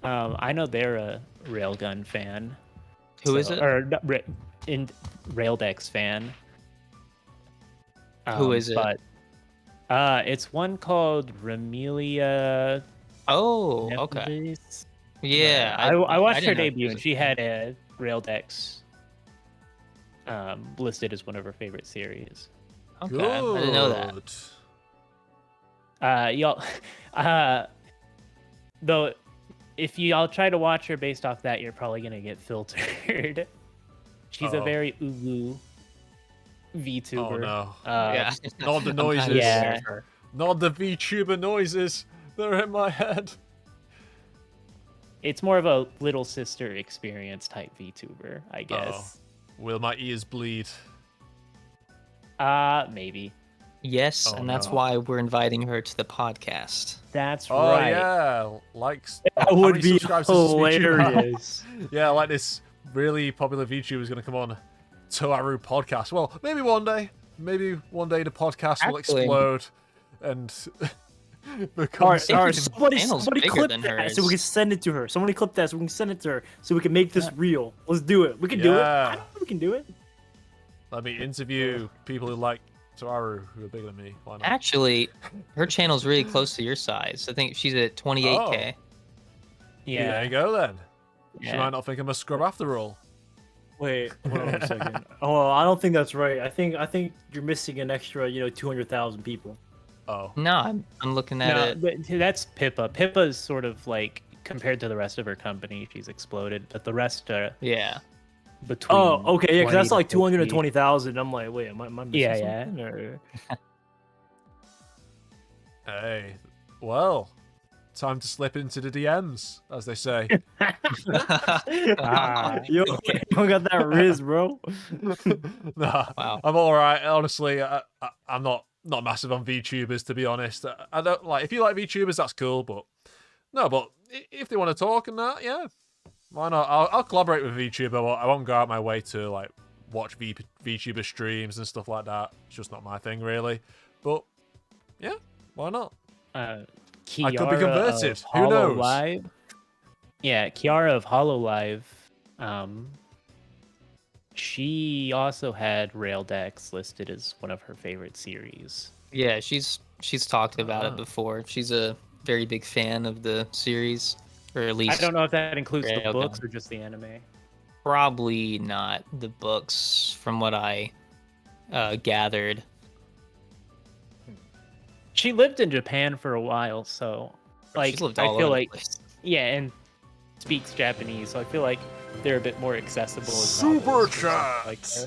Speaker 4: I know they're a Railgun fan.
Speaker 2: Who is it?
Speaker 4: Or Raildex fan.
Speaker 2: Who is it?
Speaker 4: But it's one called Remelia.
Speaker 2: Oh, okay.
Speaker 4: Nephelis.
Speaker 2: Yeah,
Speaker 4: I watched her
Speaker 2: didn't know
Speaker 4: debut,
Speaker 2: she
Speaker 4: and she had a Raildex listed as one of her favorite series.
Speaker 2: Okay, I didn't know that.
Speaker 4: Y'all, though, if y'all try to watch her based off that, you're probably gonna get filtered. She's a very uwu VTuber.
Speaker 1: Oh no!
Speaker 2: Yeah.
Speaker 1: Not the
Speaker 2: I'm kinda
Speaker 1: noises.
Speaker 2: scared
Speaker 4: Yeah.
Speaker 2: of her.
Speaker 1: Not the VTuber noises. They're in my head.
Speaker 4: It's more of a little sister experience type VTuber, I guess.
Speaker 1: Will my ears bleed?
Speaker 4: Maybe.
Speaker 2: Yes,
Speaker 1: Oh,
Speaker 2: and that's
Speaker 1: no.
Speaker 2: why we're inviting her to the podcast.
Speaker 4: That's
Speaker 1: Oh
Speaker 4: right.
Speaker 1: yeah, likes.
Speaker 3: That
Speaker 1: how
Speaker 3: would
Speaker 1: many
Speaker 3: be
Speaker 1: subscribers does this VTuber have?
Speaker 3: hilarious.
Speaker 1: Yeah, like this really popular VTuber is going to come on Toaru podcast. Well, maybe one day. Maybe one day the podcast will
Speaker 2: Actually-
Speaker 1: explode and become
Speaker 3: All right,
Speaker 1: something.
Speaker 3: somebody
Speaker 2: channel's
Speaker 3: clip
Speaker 2: bigger than
Speaker 3: that so
Speaker 2: hers.
Speaker 3: we can send it to her. Somebody clip that so we can send it to her so we can make this real. Let's do it. We can do it.
Speaker 1: Yeah.
Speaker 3: I know we can do it.
Speaker 1: Let me interview people who like Toaru who are bigger than me. Why not?
Speaker 2: Actually, her channel's really close to your size. I think she's at 28K.
Speaker 1: Yeah, there you go then. She
Speaker 2: Yeah.
Speaker 1: might not think I'm a scrub after all.
Speaker 3: Wait, hold on a second. Oh, I don't think that's right. I think you're missing an extra, 200,000 people.
Speaker 1: Oh.
Speaker 2: No, I'm looking at
Speaker 4: No,
Speaker 2: it.
Speaker 4: but that's Pippa. Pippa's sort of like compared to the rest of her company, she's exploded, but the rest are
Speaker 2: Yeah.
Speaker 4: between.
Speaker 3: Oh, okay, yeah, 'cause
Speaker 4: 20
Speaker 3: that's
Speaker 4: to
Speaker 3: like
Speaker 4: 50.
Speaker 3: 220,000. I'm like, wait, am I missing
Speaker 4: Yeah, yeah.
Speaker 3: something? Or...
Speaker 1: Hey. Well, time to slip into the DMs, as they say.
Speaker 4: Ah,
Speaker 3: Yo, you don't got that Riz, bro.
Speaker 1: Nah,
Speaker 2: Wow.
Speaker 1: I'm all right. Honestly, I'm not massive on VTubers, to be honest. I don't like. If you like VTubers, that's cool. But no, but if they want to talk and that, yeah, why not? I'll collaborate with VTuber. I won't go out my way to like watch VTuber streams and stuff like that. It's just not my thing, really. But yeah, why not?
Speaker 4: Kiara
Speaker 1: I could be converted.
Speaker 4: of
Speaker 1: Who knows?
Speaker 4: Hololive. Yeah, Kiara of Hololive. She also had Raildex listed as one of her favorite series.
Speaker 2: Yeah, she's talked about
Speaker 1: Ah.
Speaker 2: it before. She's a very big fan of the series, or at
Speaker 4: I
Speaker 2: least
Speaker 4: don't know if that includes the
Speaker 2: Railgun.
Speaker 4: books or just the anime.
Speaker 2: probably not the books, from what I gathered.
Speaker 4: She lived in Japan for a while, so like
Speaker 2: She's lived
Speaker 4: I
Speaker 2: all
Speaker 4: feel
Speaker 2: over
Speaker 4: like
Speaker 2: the place.
Speaker 4: yeah, and speaks Japanese, so I feel like they're a bit more accessible. As
Speaker 1: Super
Speaker 4: novels and stuff
Speaker 1: chats!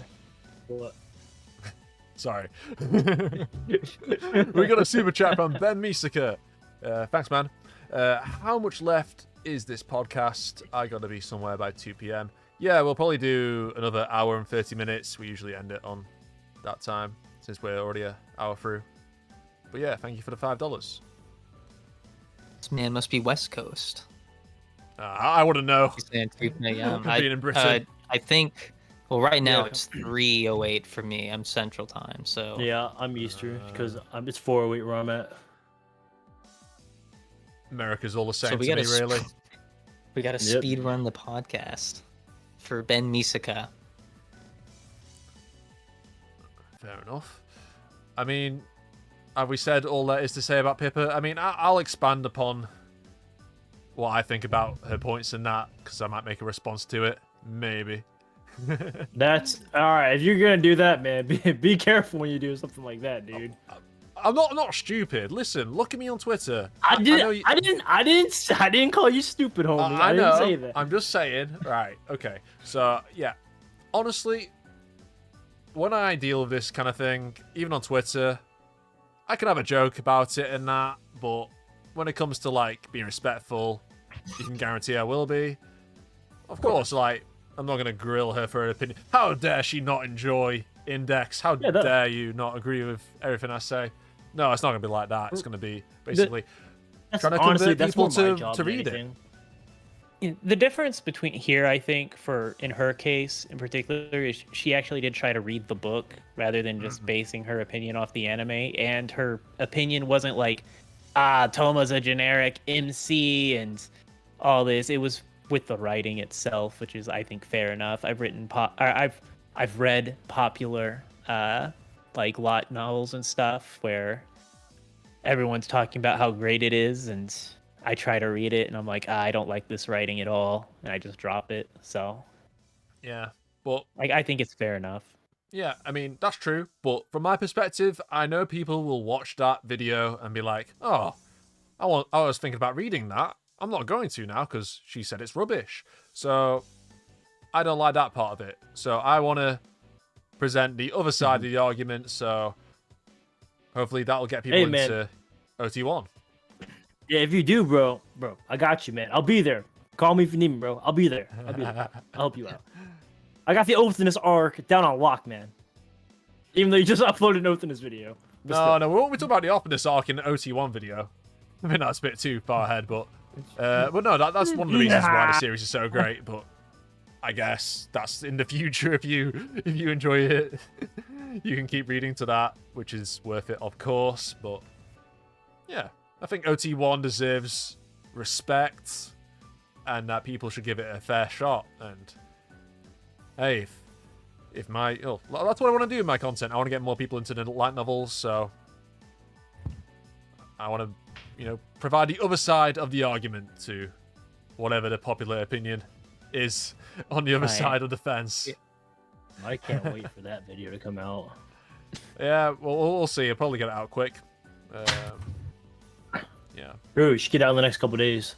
Speaker 4: her.
Speaker 1: Sorry. We got a super chat from Ben Misaka. Thanks, man. How much left is this podcast? I got to be somewhere by 2 p.m. Yeah, we'll probably do another hour and 30 minutes. We usually end it on that time since we're already an hour through. But yeah, thank you for the $5.
Speaker 2: This man must be West Coast.
Speaker 1: I wouldn't know.
Speaker 2: He's saying 2 p.m.
Speaker 1: Being in Britain.
Speaker 2: I think. Well, right now
Speaker 1: Yeah.
Speaker 2: it's 3:08 for me. I'm Central Time, so
Speaker 3: Yeah, I'm Eastern because it's 408 where I'm at.
Speaker 1: America's all the same
Speaker 2: we
Speaker 1: to me,
Speaker 2: gotta
Speaker 1: really.
Speaker 2: we gotta
Speaker 3: Yep.
Speaker 2: speed run the podcast for Ben Misaka.
Speaker 1: Fair enough. I mean, have we said all there is to say about Pippa? I mean, I'll expand upon what I think about her points in that, because I might make a response to it. Maybe.
Speaker 3: That's all right. If you're gonna do that, man, be careful when you do something like that, dude.
Speaker 1: I'm not stupid. Listen, look at me on Twitter.
Speaker 3: I
Speaker 1: know you-
Speaker 3: didn't call you stupid, homie.
Speaker 1: I know.
Speaker 3: didn't say that.
Speaker 1: I'm just saying. Right. Okay. So yeah, honestly, when I deal with this kind of thing, even on Twitter, I can have a joke about it and that, but when it comes to like being respectful, you can guarantee I will be. Of course, like I'm not gonna grill her for her opinion. How dare she not enjoy Index? How
Speaker 3: Yeah, that-
Speaker 1: dare you not agree with everything I say? No, it's not gonna be like that. It's gonna be basically trying to
Speaker 3: Honestly,
Speaker 1: convert
Speaker 3: that's
Speaker 1: people
Speaker 3: more my
Speaker 1: to
Speaker 3: job than
Speaker 1: read it.
Speaker 3: anything.
Speaker 4: The difference between here, I think, in her case in particular, is she actually did try to read the book rather than just basing her opinion off the anime. And her opinion wasn't like, Toma's a generic MC and all this. It was with the writing itself, which is, I think, fair enough. I've read popular like light novels and stuff where everyone's talking about how great it is, and I try to read it and I'm like, I don't like this writing at all, and I just drop it. So
Speaker 1: Yeah, but
Speaker 4: I think it's fair enough.
Speaker 1: yeah, I mean that's true. But from my perspective, I know people will watch that video and be like, "Oh, I was thinking about reading that. I'm not going to now because she said it's rubbish." So I don't like that part of it. So I want to present the other side of the argument. So hopefully that'll get people into OT1.
Speaker 3: Yeah, if you do, bro, I got you, man. I'll be there. Call me if you need me, bro. I'll be there. I'll help you out. I got the Othinus Arc down on lock, man. Even though you just uploaded an Othinus video.
Speaker 1: No, we talk about the Omnibus Arc in the OT1 video. I mean, that's a bit too far ahead, but no, that's one of the reasons why the series is so great. But I guess that's in the future. If you enjoy it, you can keep reading to that, which is worth it, of course. But yeah, I think OT1 deserves respect, and that people should give it a fair shot. And hey, if my that's what I want to do in my content. I want to get more people into the light novels, so I want to, provide the other side of the argument to whatever the popular opinion is on the other side of the fence.
Speaker 3: I can't wait for that video to come out.
Speaker 1: Yeah, well, we'll see. I'll probably get it out quick. Yeah.
Speaker 3: Bro, you should get out in the next couple days.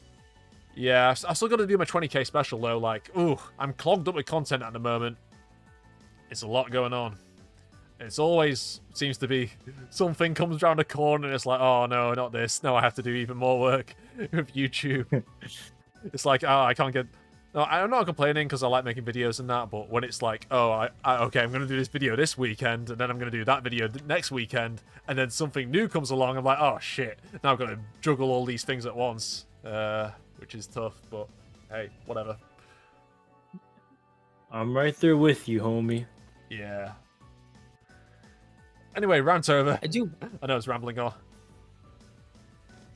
Speaker 1: Yeah, I still got to do my 20k special, though. Like, I'm clogged up with content at the moment. It's a lot going on. It's always seems to be something comes around the corner and it's like, oh no, not this. No, I have to do even more work with YouTube. It's like, oh, I can't get... No, I'm not complaining because I like making videos and that, but when it's like, oh, okay, I'm going to do this video this weekend, and then I'm going to do that video next weekend, and then something new comes along, I'm like, oh shit, now I've got to juggle all these things at once, which is tough, but hey, whatever.
Speaker 3: I'm right there with you, homie.
Speaker 1: Yeah. Anyway, rant over.
Speaker 2: I
Speaker 1: know it's rambling on.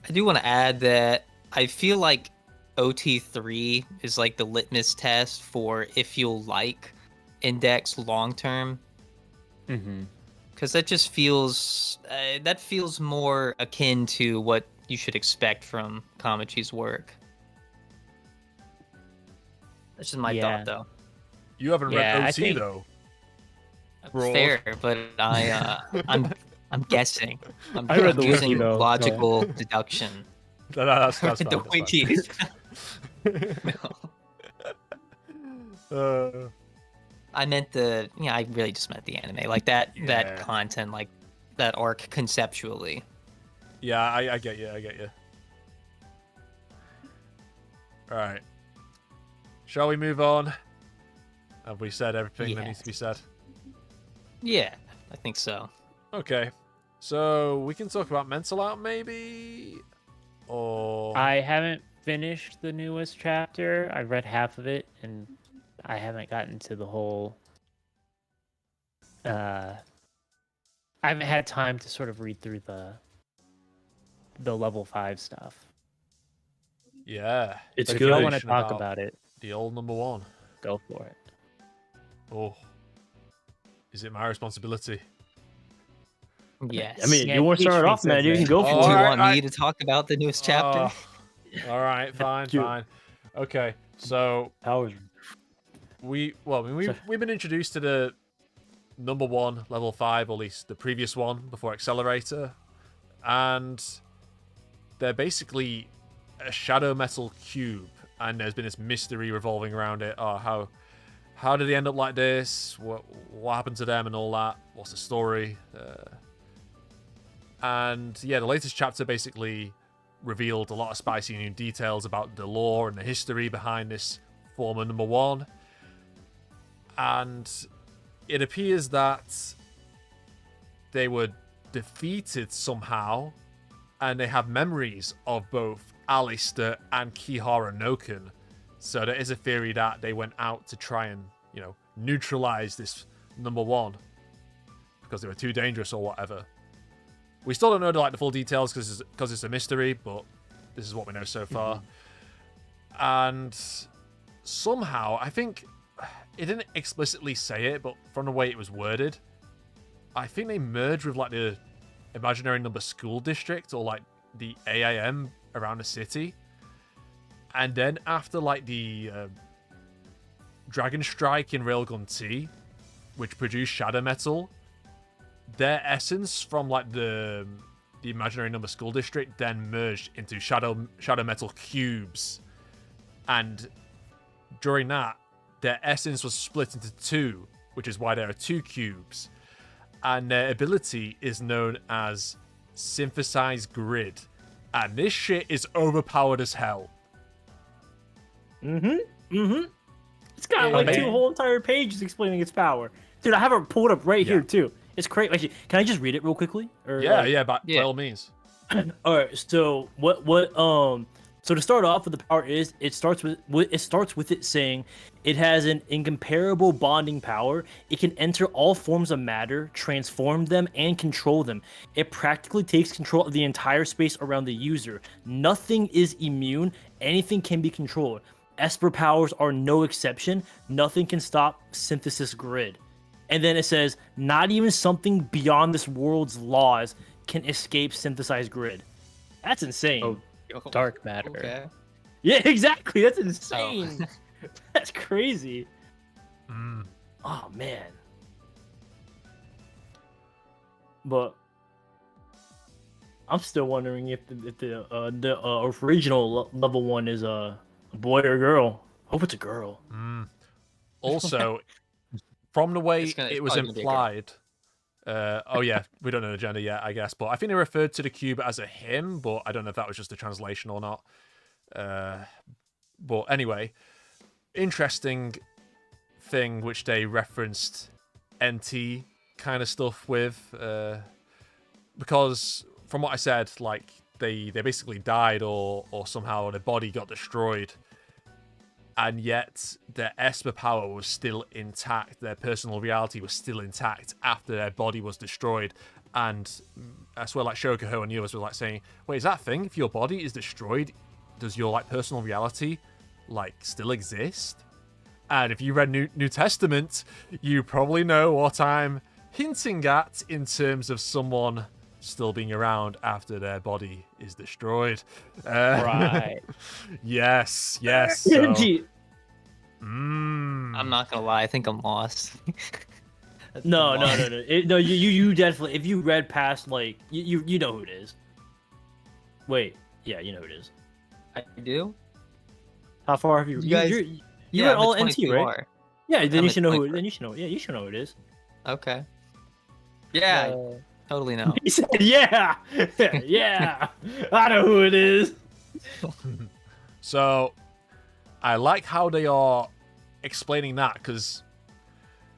Speaker 2: I do want to add that I feel like OT3 is like the litmus test for if you'll like Index long term. Because that just feels more akin to what you should expect from Kamachi's work. That's just my thought, though.
Speaker 1: You haven't read OT though.
Speaker 2: Fair, but I'm guessing. I'm
Speaker 3: I read the
Speaker 2: using
Speaker 3: wiki, though,
Speaker 2: logical deduction.
Speaker 1: That's fine.
Speaker 2: The wiki. I meant I really just meant the anime, like that content, like that arc conceptually.
Speaker 1: Yeah, I get you. All right. Shall we move on? Have we said everything that needs to be said?
Speaker 2: Yeah, I think so.
Speaker 1: Okay. So we can talk about Mental Out, maybe? Or...
Speaker 4: I haven't finished the newest chapter. I read half of it, and I haven't gotten to the whole... I haven't had time to sort of read through the level 5 stuff.
Speaker 1: Yeah.
Speaker 3: It's
Speaker 4: But
Speaker 3: good.
Speaker 4: if you want to talk about it,
Speaker 1: The old number 1.
Speaker 4: go for it.
Speaker 1: Oh. Is it my responsibility?
Speaker 2: Yes.
Speaker 3: I mean,
Speaker 4: Yeah,
Speaker 3: you want to start
Speaker 4: teach
Speaker 3: it off,
Speaker 4: me
Speaker 3: man. You can
Speaker 4: something.
Speaker 3: go
Speaker 2: Do
Speaker 3: for
Speaker 2: you
Speaker 3: it.
Speaker 2: want me to talk about the newest chapter?
Speaker 1: All right, fine. Okay, so
Speaker 3: Powers.
Speaker 1: we've been introduced to the number 1, level 5, or at least the previous one before Accelerator, and they're basically a shadow metal cube, and there's been this mystery revolving around it. Oh, how did they end up like this? What happened to them and all that? What's the story? And yeah, the latest chapter basically revealed a lot of spicy new details about the lore and the history behind this former number 1. And it appears that they were defeated somehow, and they have memories of both Alistair and Kihara Noken. So there is a theory that they went out to try and, neutralize this number 1 because they were too dangerous or whatever. We still don't know the full details because it's a mystery, but this is what we know so far. And somehow, I think it didn't explicitly say it, but from the way it was worded, I think they merged with the imaginary number school district or the AIM around the city. And then after the Dragon Strike in Railgun T, which produced Shadow Metal, their essence from the imaginary number school district then merged into Shadow Metal cubes. And during that, their essence was split into 2, which is why there are 2 cubes. And their ability is known as Synthesize Grid. And this shit is overpowered as hell.
Speaker 3: It's got like 2 whole entire pages explaining its power. Dude, I have it pulled up right here too. It's crazy. Actually, can I just read it real quickly? Or,
Speaker 1: by all means.
Speaker 3: All right. So so to start off with, the power is it starts with it saying it has an incomparable bonding power. It can enter all forms of matter, transform them, and control them. It practically takes control of the entire space around the user. Nothing is immune. Anything can be controlled. Esper powers are no exception. Nothing can stop Synthesis Grid. And then it says, not even something beyond this world's laws can escape Synthesized Grid. That's insane.
Speaker 4: Oh, dark matter.
Speaker 2: Okay.
Speaker 3: Yeah, exactly. That's insane. That's crazy. Oh, man. But I'm still wondering if the original level 1 is a boy or girl. Hope it's a girl.
Speaker 1: Also, from the way it was implied, we don't know the gender yet, I guess, but I think they referred to the cube as a him, but I don't know if that was just a translation or not. But anyway, interesting thing which they referenced NT kind of stuff with, because from what I said, like they basically died or somehow their body got destroyed. And yet their Esper power was still intact. Their personal reality was still intact after their body was destroyed. And I swear, like Shokuho and the others were like saying, "Wait, is that a thing? If your body is destroyed, does your like personal reality like still exist?" And if you read New Testament, you probably know what I'm hinting at in terms of someone still being around after their body is destroyed.
Speaker 4: Right.
Speaker 1: Yes. So,
Speaker 2: I'm not gonna lie, I think I'm lost.
Speaker 3: No. You definitely. If you read past, like you know who it is. Wait, yeah, you know who it is.
Speaker 2: I do.
Speaker 3: How far have you?
Speaker 2: You guys,
Speaker 3: you read all
Speaker 2: I'm a
Speaker 3: NT, right?
Speaker 2: 24.
Speaker 3: Yeah, then
Speaker 2: I'm
Speaker 3: you
Speaker 2: a
Speaker 3: should know who.
Speaker 2: 24.
Speaker 3: Then you should know. Yeah, you should know who it is.
Speaker 2: Okay. Yeah, I totally know.
Speaker 3: He said, "Yeah, yeah, I know who it is."
Speaker 1: So, I like how they are explaining that, because,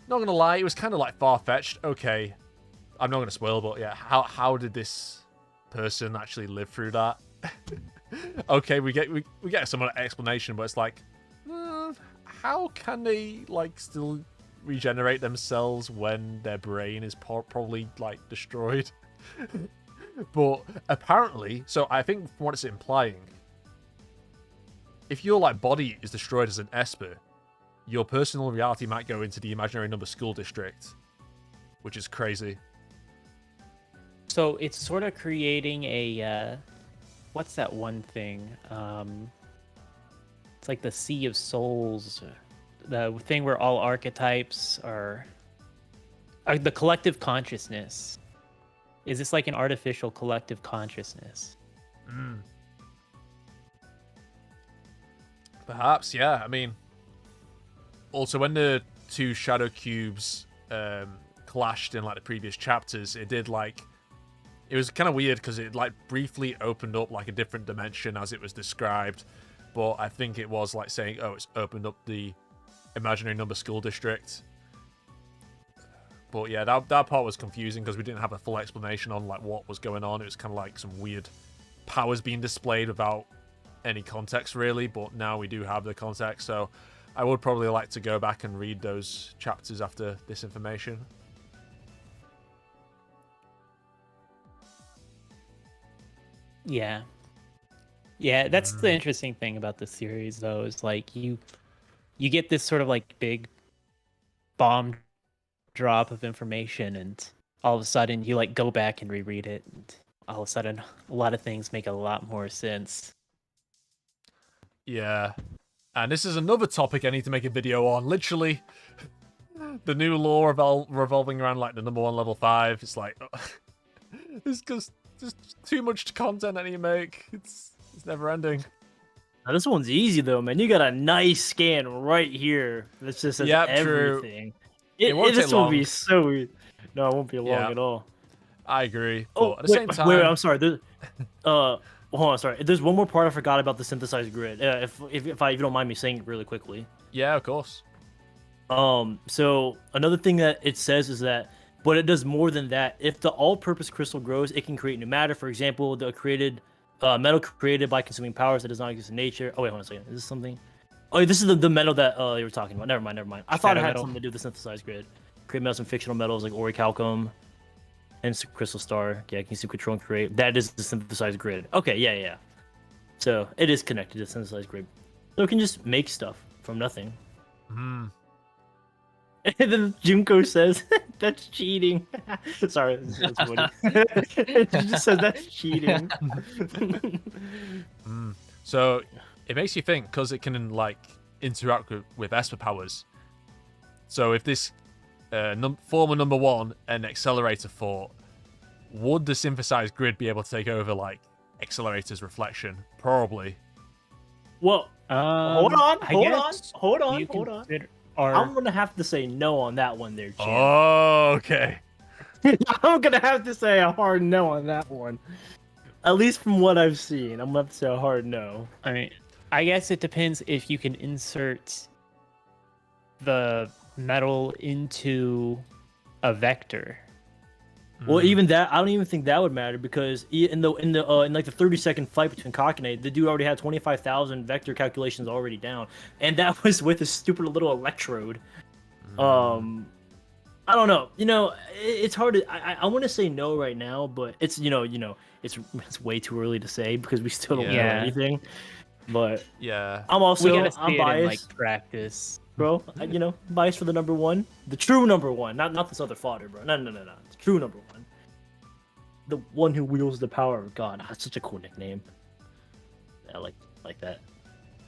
Speaker 1: not gonna lie, it was kind of like far-fetched. Okay, I'm not gonna spoil, but yeah, how did this person actually live through that? Okay, we get some explanation, but it's like, how can they like still regenerate themselves when their brain is probably like destroyed? But apparently, so I think from what it's implying, if your like body is destroyed as an Esper, your personal reality might go into the imaginary number school district, which is crazy.
Speaker 4: So it's sort of creating a what's that one thing? It's like the Sea of Souls, the thing where all archetypes are the collective consciousness. Is this like an artificial collective consciousness?
Speaker 1: Perhaps, yeah. I mean, also when the 2 shadow cubes clashed in like the previous chapters, it did like, it was kind of weird because it like briefly opened up like a different dimension as it was described, but I think it was like saying, oh, it's opened up the imaginary number school district. But yeah, that part was confusing because we didn't have a full explanation on like what was going on. It was kind of like some weird powers being displayed without any context really, but now we do have the context, so I would probably like to go back and read those chapters after this information.
Speaker 4: Yeah, that's the interesting thing about the series, though, is like you get this sort of like big bomb drop of information, and all of a sudden you like go back and reread it, and all of a sudden a lot of things make a lot more sense.
Speaker 1: Yeah, and this is another topic I need to make a video on. Literally, the new law revolving around like the number 1 level 5. It's like, it's just too much content that you make. It's never ending.
Speaker 3: Now, this one's easy though, man. You got a nice scan right here. That's just says everything.
Speaker 1: True. Take
Speaker 3: this will be
Speaker 1: long.
Speaker 3: so. No, it won't be long
Speaker 1: Yeah.
Speaker 3: at all.
Speaker 1: I agree.
Speaker 3: Oh,
Speaker 1: But at the same time,
Speaker 3: wait, I'm sorry. Hold on, sorry. There's one more part I forgot about the synthesized grid. If you don't mind me saying it really quickly.
Speaker 1: yeah, of course.
Speaker 3: So another thing that it says is that, but it does more than that. If the all-purpose crystal grows, it can create new matter. For example, the metal created by consuming powers that does not exist in nature. Oh wait, hold on a second. Is this something? Oh, this is the metal that you were talking about. Never mind. I thought it had something to do with the synthesized grid. Create metals and fictional metals like orichalcum and crystal star. Yeah, can you control and create? That is the synthesized grid. Okay, yeah. So it is connected to the synthesized grid. So it can just make stuff from nothing.
Speaker 1: Hmm.
Speaker 3: And then Junko says, "That's cheating." Sorry, that's funny. It just says that's cheating.
Speaker 1: So it makes you think because it can like interact with Esper powers. So if this former number 1 and accelerator fought, would the synthesized grid be able to take over like accelerator's reflection? Probably.
Speaker 3: Well, hold on.
Speaker 4: Or
Speaker 3: I'm gonna have to say no on that one, there, champ.
Speaker 1: Oh, okay.
Speaker 3: I'm gonna have to say a hard no on that one. At least from what I've seen, I'm gonna have to say a hard no.
Speaker 4: I mean, I guess it depends if you can insert the metal into a vector.
Speaker 3: Well, even that, I don't even think that would matter because in like the 30-second fight between Kakane, the dude already had 25,000 vector calculations already down, and that was with a stupid little electrode. I don't know. It's hard to. I want to say no right now, but it's it's way too early to say because we still don't know
Speaker 4: Yeah.
Speaker 3: anything. But
Speaker 1: Yeah.
Speaker 3: I'm also
Speaker 4: We gotta see
Speaker 3: I'm
Speaker 4: it in,
Speaker 3: biased,
Speaker 4: like, practice.
Speaker 3: bro. Biased for the number 1, the true number 1, not this other fodder, bro. No. The true number 1, the one who wields the power of God. That's such a cool nickname. I like that.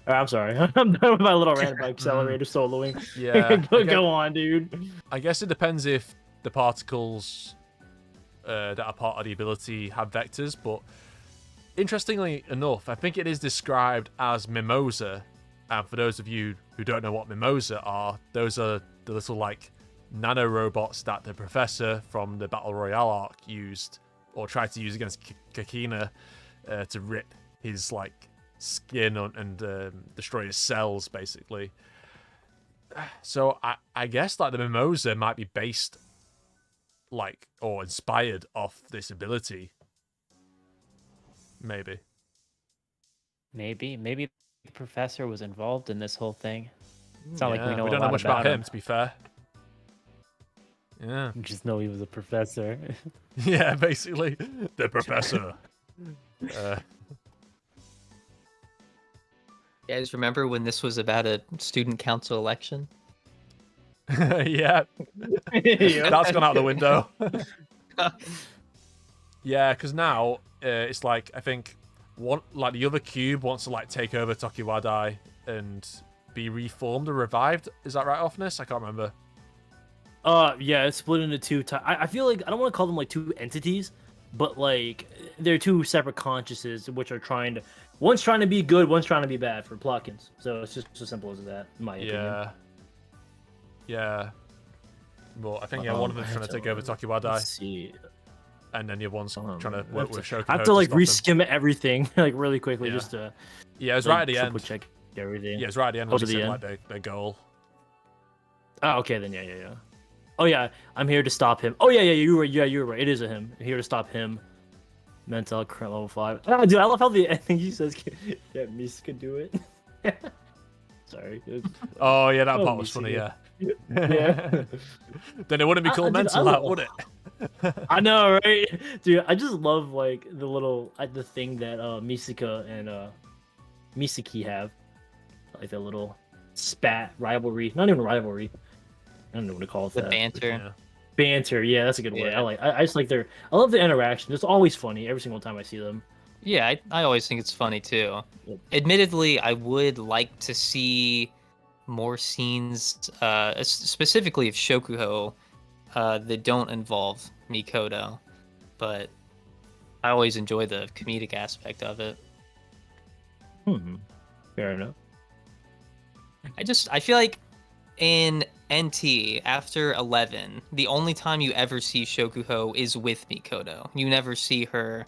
Speaker 3: All right, I'm sorry. I'm done with my little rant about accelerator soloing.
Speaker 1: Yeah.
Speaker 3: Go on, dude.
Speaker 1: I guess it depends if the particles that are part of the ability have vectors, but interestingly enough, I think it is described as mimosa. And for those of you who don't know what mimosa are, those are the little like nano robots that the professor from the Battle Royale arc used or tried to use against Kakina to rip his like skin and destroy his cells, basically. So I guess like the mimosa might be based like or inspired off this ability. Maybe
Speaker 4: Maybe the professor was involved in this whole thing. It's not like we know
Speaker 1: don't
Speaker 4: a
Speaker 1: know
Speaker 4: lot
Speaker 1: much about
Speaker 4: him.
Speaker 1: him, to be fair. Yeah.
Speaker 4: We just know he was a professor.
Speaker 1: Yeah, basically. The professor.
Speaker 2: You guys remember when this was about a student council election?
Speaker 1: Yeah. That's gone out the window. Yeah, because now it's like, I think the other cube wants to like take over Tokiwadai and be reformed or revived. Is that right, Othinus? I can't remember.
Speaker 3: Yeah, it's split into two. I feel like I don't want to call them like two entities, but like they're two separate consciouses which are one's trying to be good, one's trying to be bad for Plotkins. So it's just as simple as that, in my opinion.
Speaker 1: Yeah. Well, I think one of them's trying to take over Tokiwadai,
Speaker 3: Let's see.
Speaker 1: and then the other one's trying to work with Shokuho.
Speaker 3: I have to like
Speaker 1: stop him.
Speaker 3: reskim everything like really quickly just to
Speaker 1: Yeah, it was
Speaker 3: like,
Speaker 1: right at the end.
Speaker 3: triple check everything.
Speaker 1: Yeah, it was right at the end.
Speaker 3: Oh,
Speaker 1: When
Speaker 3: to
Speaker 1: he
Speaker 3: the
Speaker 1: said,
Speaker 3: end?
Speaker 1: like their goal.
Speaker 3: Oh, okay then. Yeah. Oh yeah, I'm here to stop him. Oh yeah, you were right. Yeah, you were right. It is a him. I'm here to stop him. Mental current level 5. Oh, dude, I love how the ending he says, "Yeah, Miss could do it." Sorry.
Speaker 1: Oh yeah, that part was
Speaker 3: Misa.
Speaker 1: funny. Yeah.
Speaker 3: Yeah.
Speaker 1: Then it wouldn't be called
Speaker 3: Dude,
Speaker 1: mental, that, would it?
Speaker 3: I know, right? Dude, I just love like the little the thing that Misaka and Misaki have, like the little spat rivalry. Not even rivalry. I don't know what to call it.
Speaker 2: The
Speaker 3: that.
Speaker 2: banter.
Speaker 1: Yeah.
Speaker 3: Banter. Yeah, that's a good word.
Speaker 2: Yeah.
Speaker 3: I just like I love the interaction. It's always funny every single time I see them.
Speaker 2: Yeah, I always think it's funny too.
Speaker 3: Yep.
Speaker 2: Admittedly, I would like to see more scenes, specifically of Shokuho, that don't involve Mikoto, but I always enjoy the comedic aspect of it.
Speaker 3: Fair enough.
Speaker 2: I feel like in NT, after 11, the only time you ever see Shokuho is with Mikoto. You never see her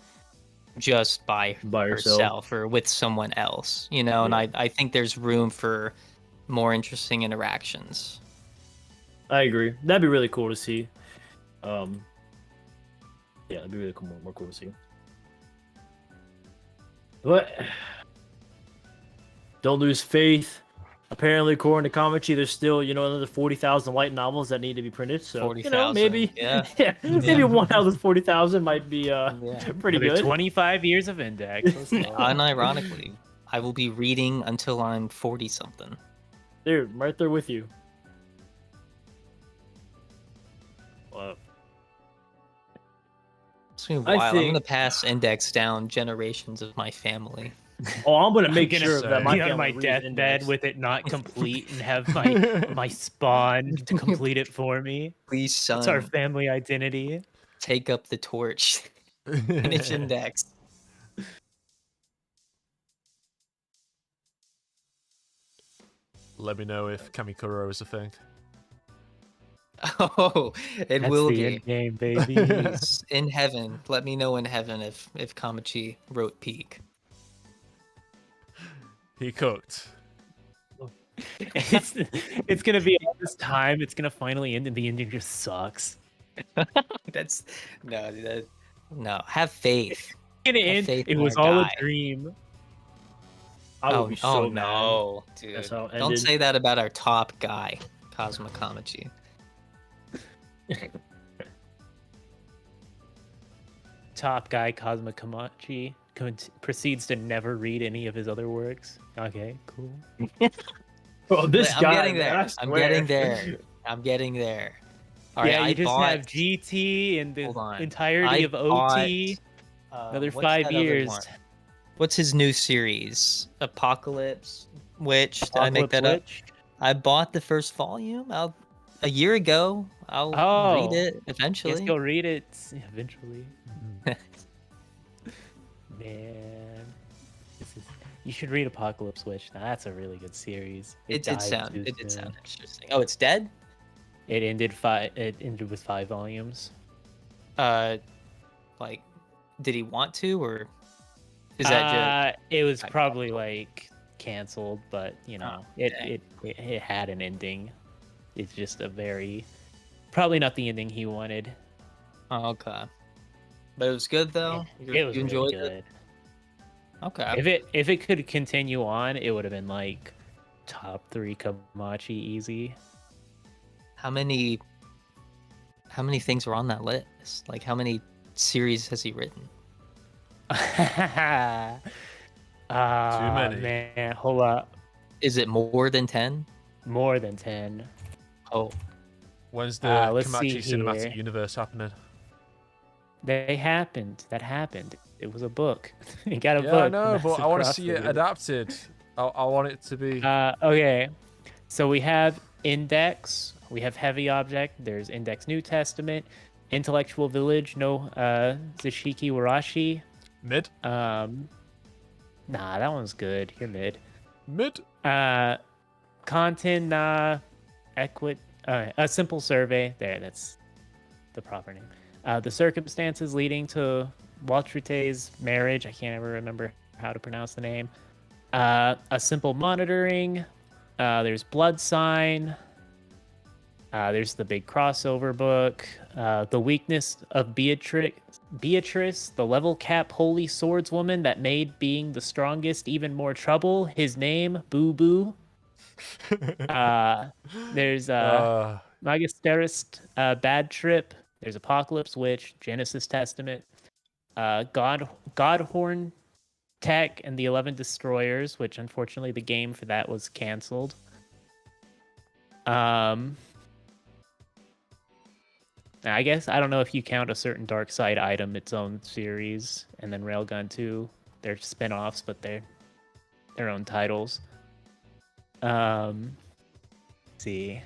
Speaker 2: just by herself or with someone else, you know?
Speaker 3: Yeah.
Speaker 2: And I think there's room for more interesting interactions.
Speaker 3: I agree. That'd be really cool to see. Yeah, that'd be really cool, more cool to see. But don't lose faith. Apparently, according to Kamachi, there's still, another 40,000 light novels that need to be printed. So,
Speaker 2: 40,000,
Speaker 3: maybe,
Speaker 2: yeah.
Speaker 3: maybe one out of those 40,000 might be pretty
Speaker 4: Another
Speaker 3: good.
Speaker 4: 25 years of Index.
Speaker 2: Unironically, I will be reading until I'm 40-something.
Speaker 3: Dude, I'm right there with you. Wow.
Speaker 2: It's gonna be wild. I'm gonna pass Index down generations of my family.
Speaker 3: Oh, I'm gonna make
Speaker 4: gonna
Speaker 3: sure that
Speaker 4: be
Speaker 3: my
Speaker 4: on my
Speaker 3: family reads
Speaker 4: deathbed
Speaker 3: Index.
Speaker 4: with it not complete and have my spawn to complete it for me.
Speaker 2: Please, son.
Speaker 4: It's our family identity.
Speaker 2: Take up the torch. Finish Index.
Speaker 1: Let me know if Kamikuro is a thing.
Speaker 2: Oh, it
Speaker 4: That's
Speaker 2: will
Speaker 4: the
Speaker 2: be.
Speaker 4: end game, baby.
Speaker 2: Please, in heaven. Let me know in heaven if Kamachi wrote Peak.
Speaker 1: He cooked.
Speaker 4: It's gonna be all this time. It's gonna finally end, and the ending just sucks.
Speaker 2: That's no. Have faith.
Speaker 4: It's gonna
Speaker 2: Have
Speaker 4: end.
Speaker 2: faith
Speaker 4: It
Speaker 2: in
Speaker 4: was
Speaker 2: our
Speaker 4: all
Speaker 2: guy.
Speaker 4: a dream.
Speaker 3: I would be so mad.
Speaker 2: No, dude.
Speaker 3: That's how it
Speaker 2: Don't
Speaker 3: ended.
Speaker 2: say that about our top guy, Kazuma Kamachi.
Speaker 4: Top guy Kazuma Kamachi proceeds to never read any of his other works. Okay, cool.
Speaker 3: Bro, this
Speaker 2: I'm
Speaker 3: guy,
Speaker 2: getting
Speaker 3: man,
Speaker 2: there.
Speaker 3: I
Speaker 2: I'm
Speaker 3: swear.
Speaker 2: getting there. I'm getting there. All right,
Speaker 4: Yeah, you
Speaker 2: I
Speaker 4: just
Speaker 2: bought.
Speaker 4: have GT and the
Speaker 2: Hold on.
Speaker 4: entirety
Speaker 2: I
Speaker 4: of OT.
Speaker 2: bought,
Speaker 4: Another
Speaker 2: what's
Speaker 4: 5
Speaker 2: that other
Speaker 4: years.
Speaker 2: one? What's his new series? Apocalypse Witch? Did I make
Speaker 4: Apocalypse
Speaker 2: that up?
Speaker 4: Witch?
Speaker 2: I bought the first volume a year ago. I'll read it eventually.
Speaker 4: Yes, go read it eventually. Man, you should read Apocalypse Witch. Now, that's a really good series.
Speaker 2: It did
Speaker 4: died
Speaker 2: sound
Speaker 4: too soon.
Speaker 2: interesting. Oh, it's dead?
Speaker 4: It ended with 5 volumes.
Speaker 2: Like, did he want to, or is that just?
Speaker 4: It was
Speaker 2: I-
Speaker 4: probably like canceled, but
Speaker 2: dang.
Speaker 4: it had an ending. It's just probably not the ending he wanted.
Speaker 2: Oh, okay. But it was good though.
Speaker 4: It was
Speaker 2: you enjoyed
Speaker 4: really good.
Speaker 2: it. Okay.
Speaker 4: If it could continue on, it would have been like top 3 Kamachi easy.
Speaker 2: How many things were on that list? Like, how many series has he written?
Speaker 1: Too many.
Speaker 4: Man, hold up.
Speaker 2: Is it more than 10?
Speaker 4: More than 10.
Speaker 2: Oh,
Speaker 1: When's the
Speaker 4: let's see
Speaker 1: Kamachi Cinematic
Speaker 4: here.
Speaker 1: Universe happening?
Speaker 4: That happened. It was a book. It got a
Speaker 1: Yeah,
Speaker 4: book.
Speaker 1: I know, but
Speaker 4: massive
Speaker 1: I want to see it
Speaker 4: crossover.
Speaker 1: adapted. I want it to be.
Speaker 4: Okay. So we have Index. We have Heavy Object. There's Index New Testament. Intellectual Village. No Zashiki Warashi.
Speaker 1: Mid?
Speaker 4: Nah, that one's good. You're mid.
Speaker 1: Mid?
Speaker 4: Content a simple survey. There, that's the proper name. The circumstances leading to Waltrute's marriage. I can't ever remember how to pronounce the name. A simple monitoring. There's Blood Sign. There's the big crossover book. The weakness of Beatrice, the level cap holy swordswoman that made being the strongest even more trouble. His name, Boo Boo. There's Magisterist, Bad Trip. There's Apocalypse Witch, Genesis Testament, Godhorn Tech, and the 11 Destroyers, which unfortunately the game for that was canceled. I guess I don't know if you count a certain Dark Side item its own series, and then Railgun 2. They're spin-offs, but they're their own titles. Let's see.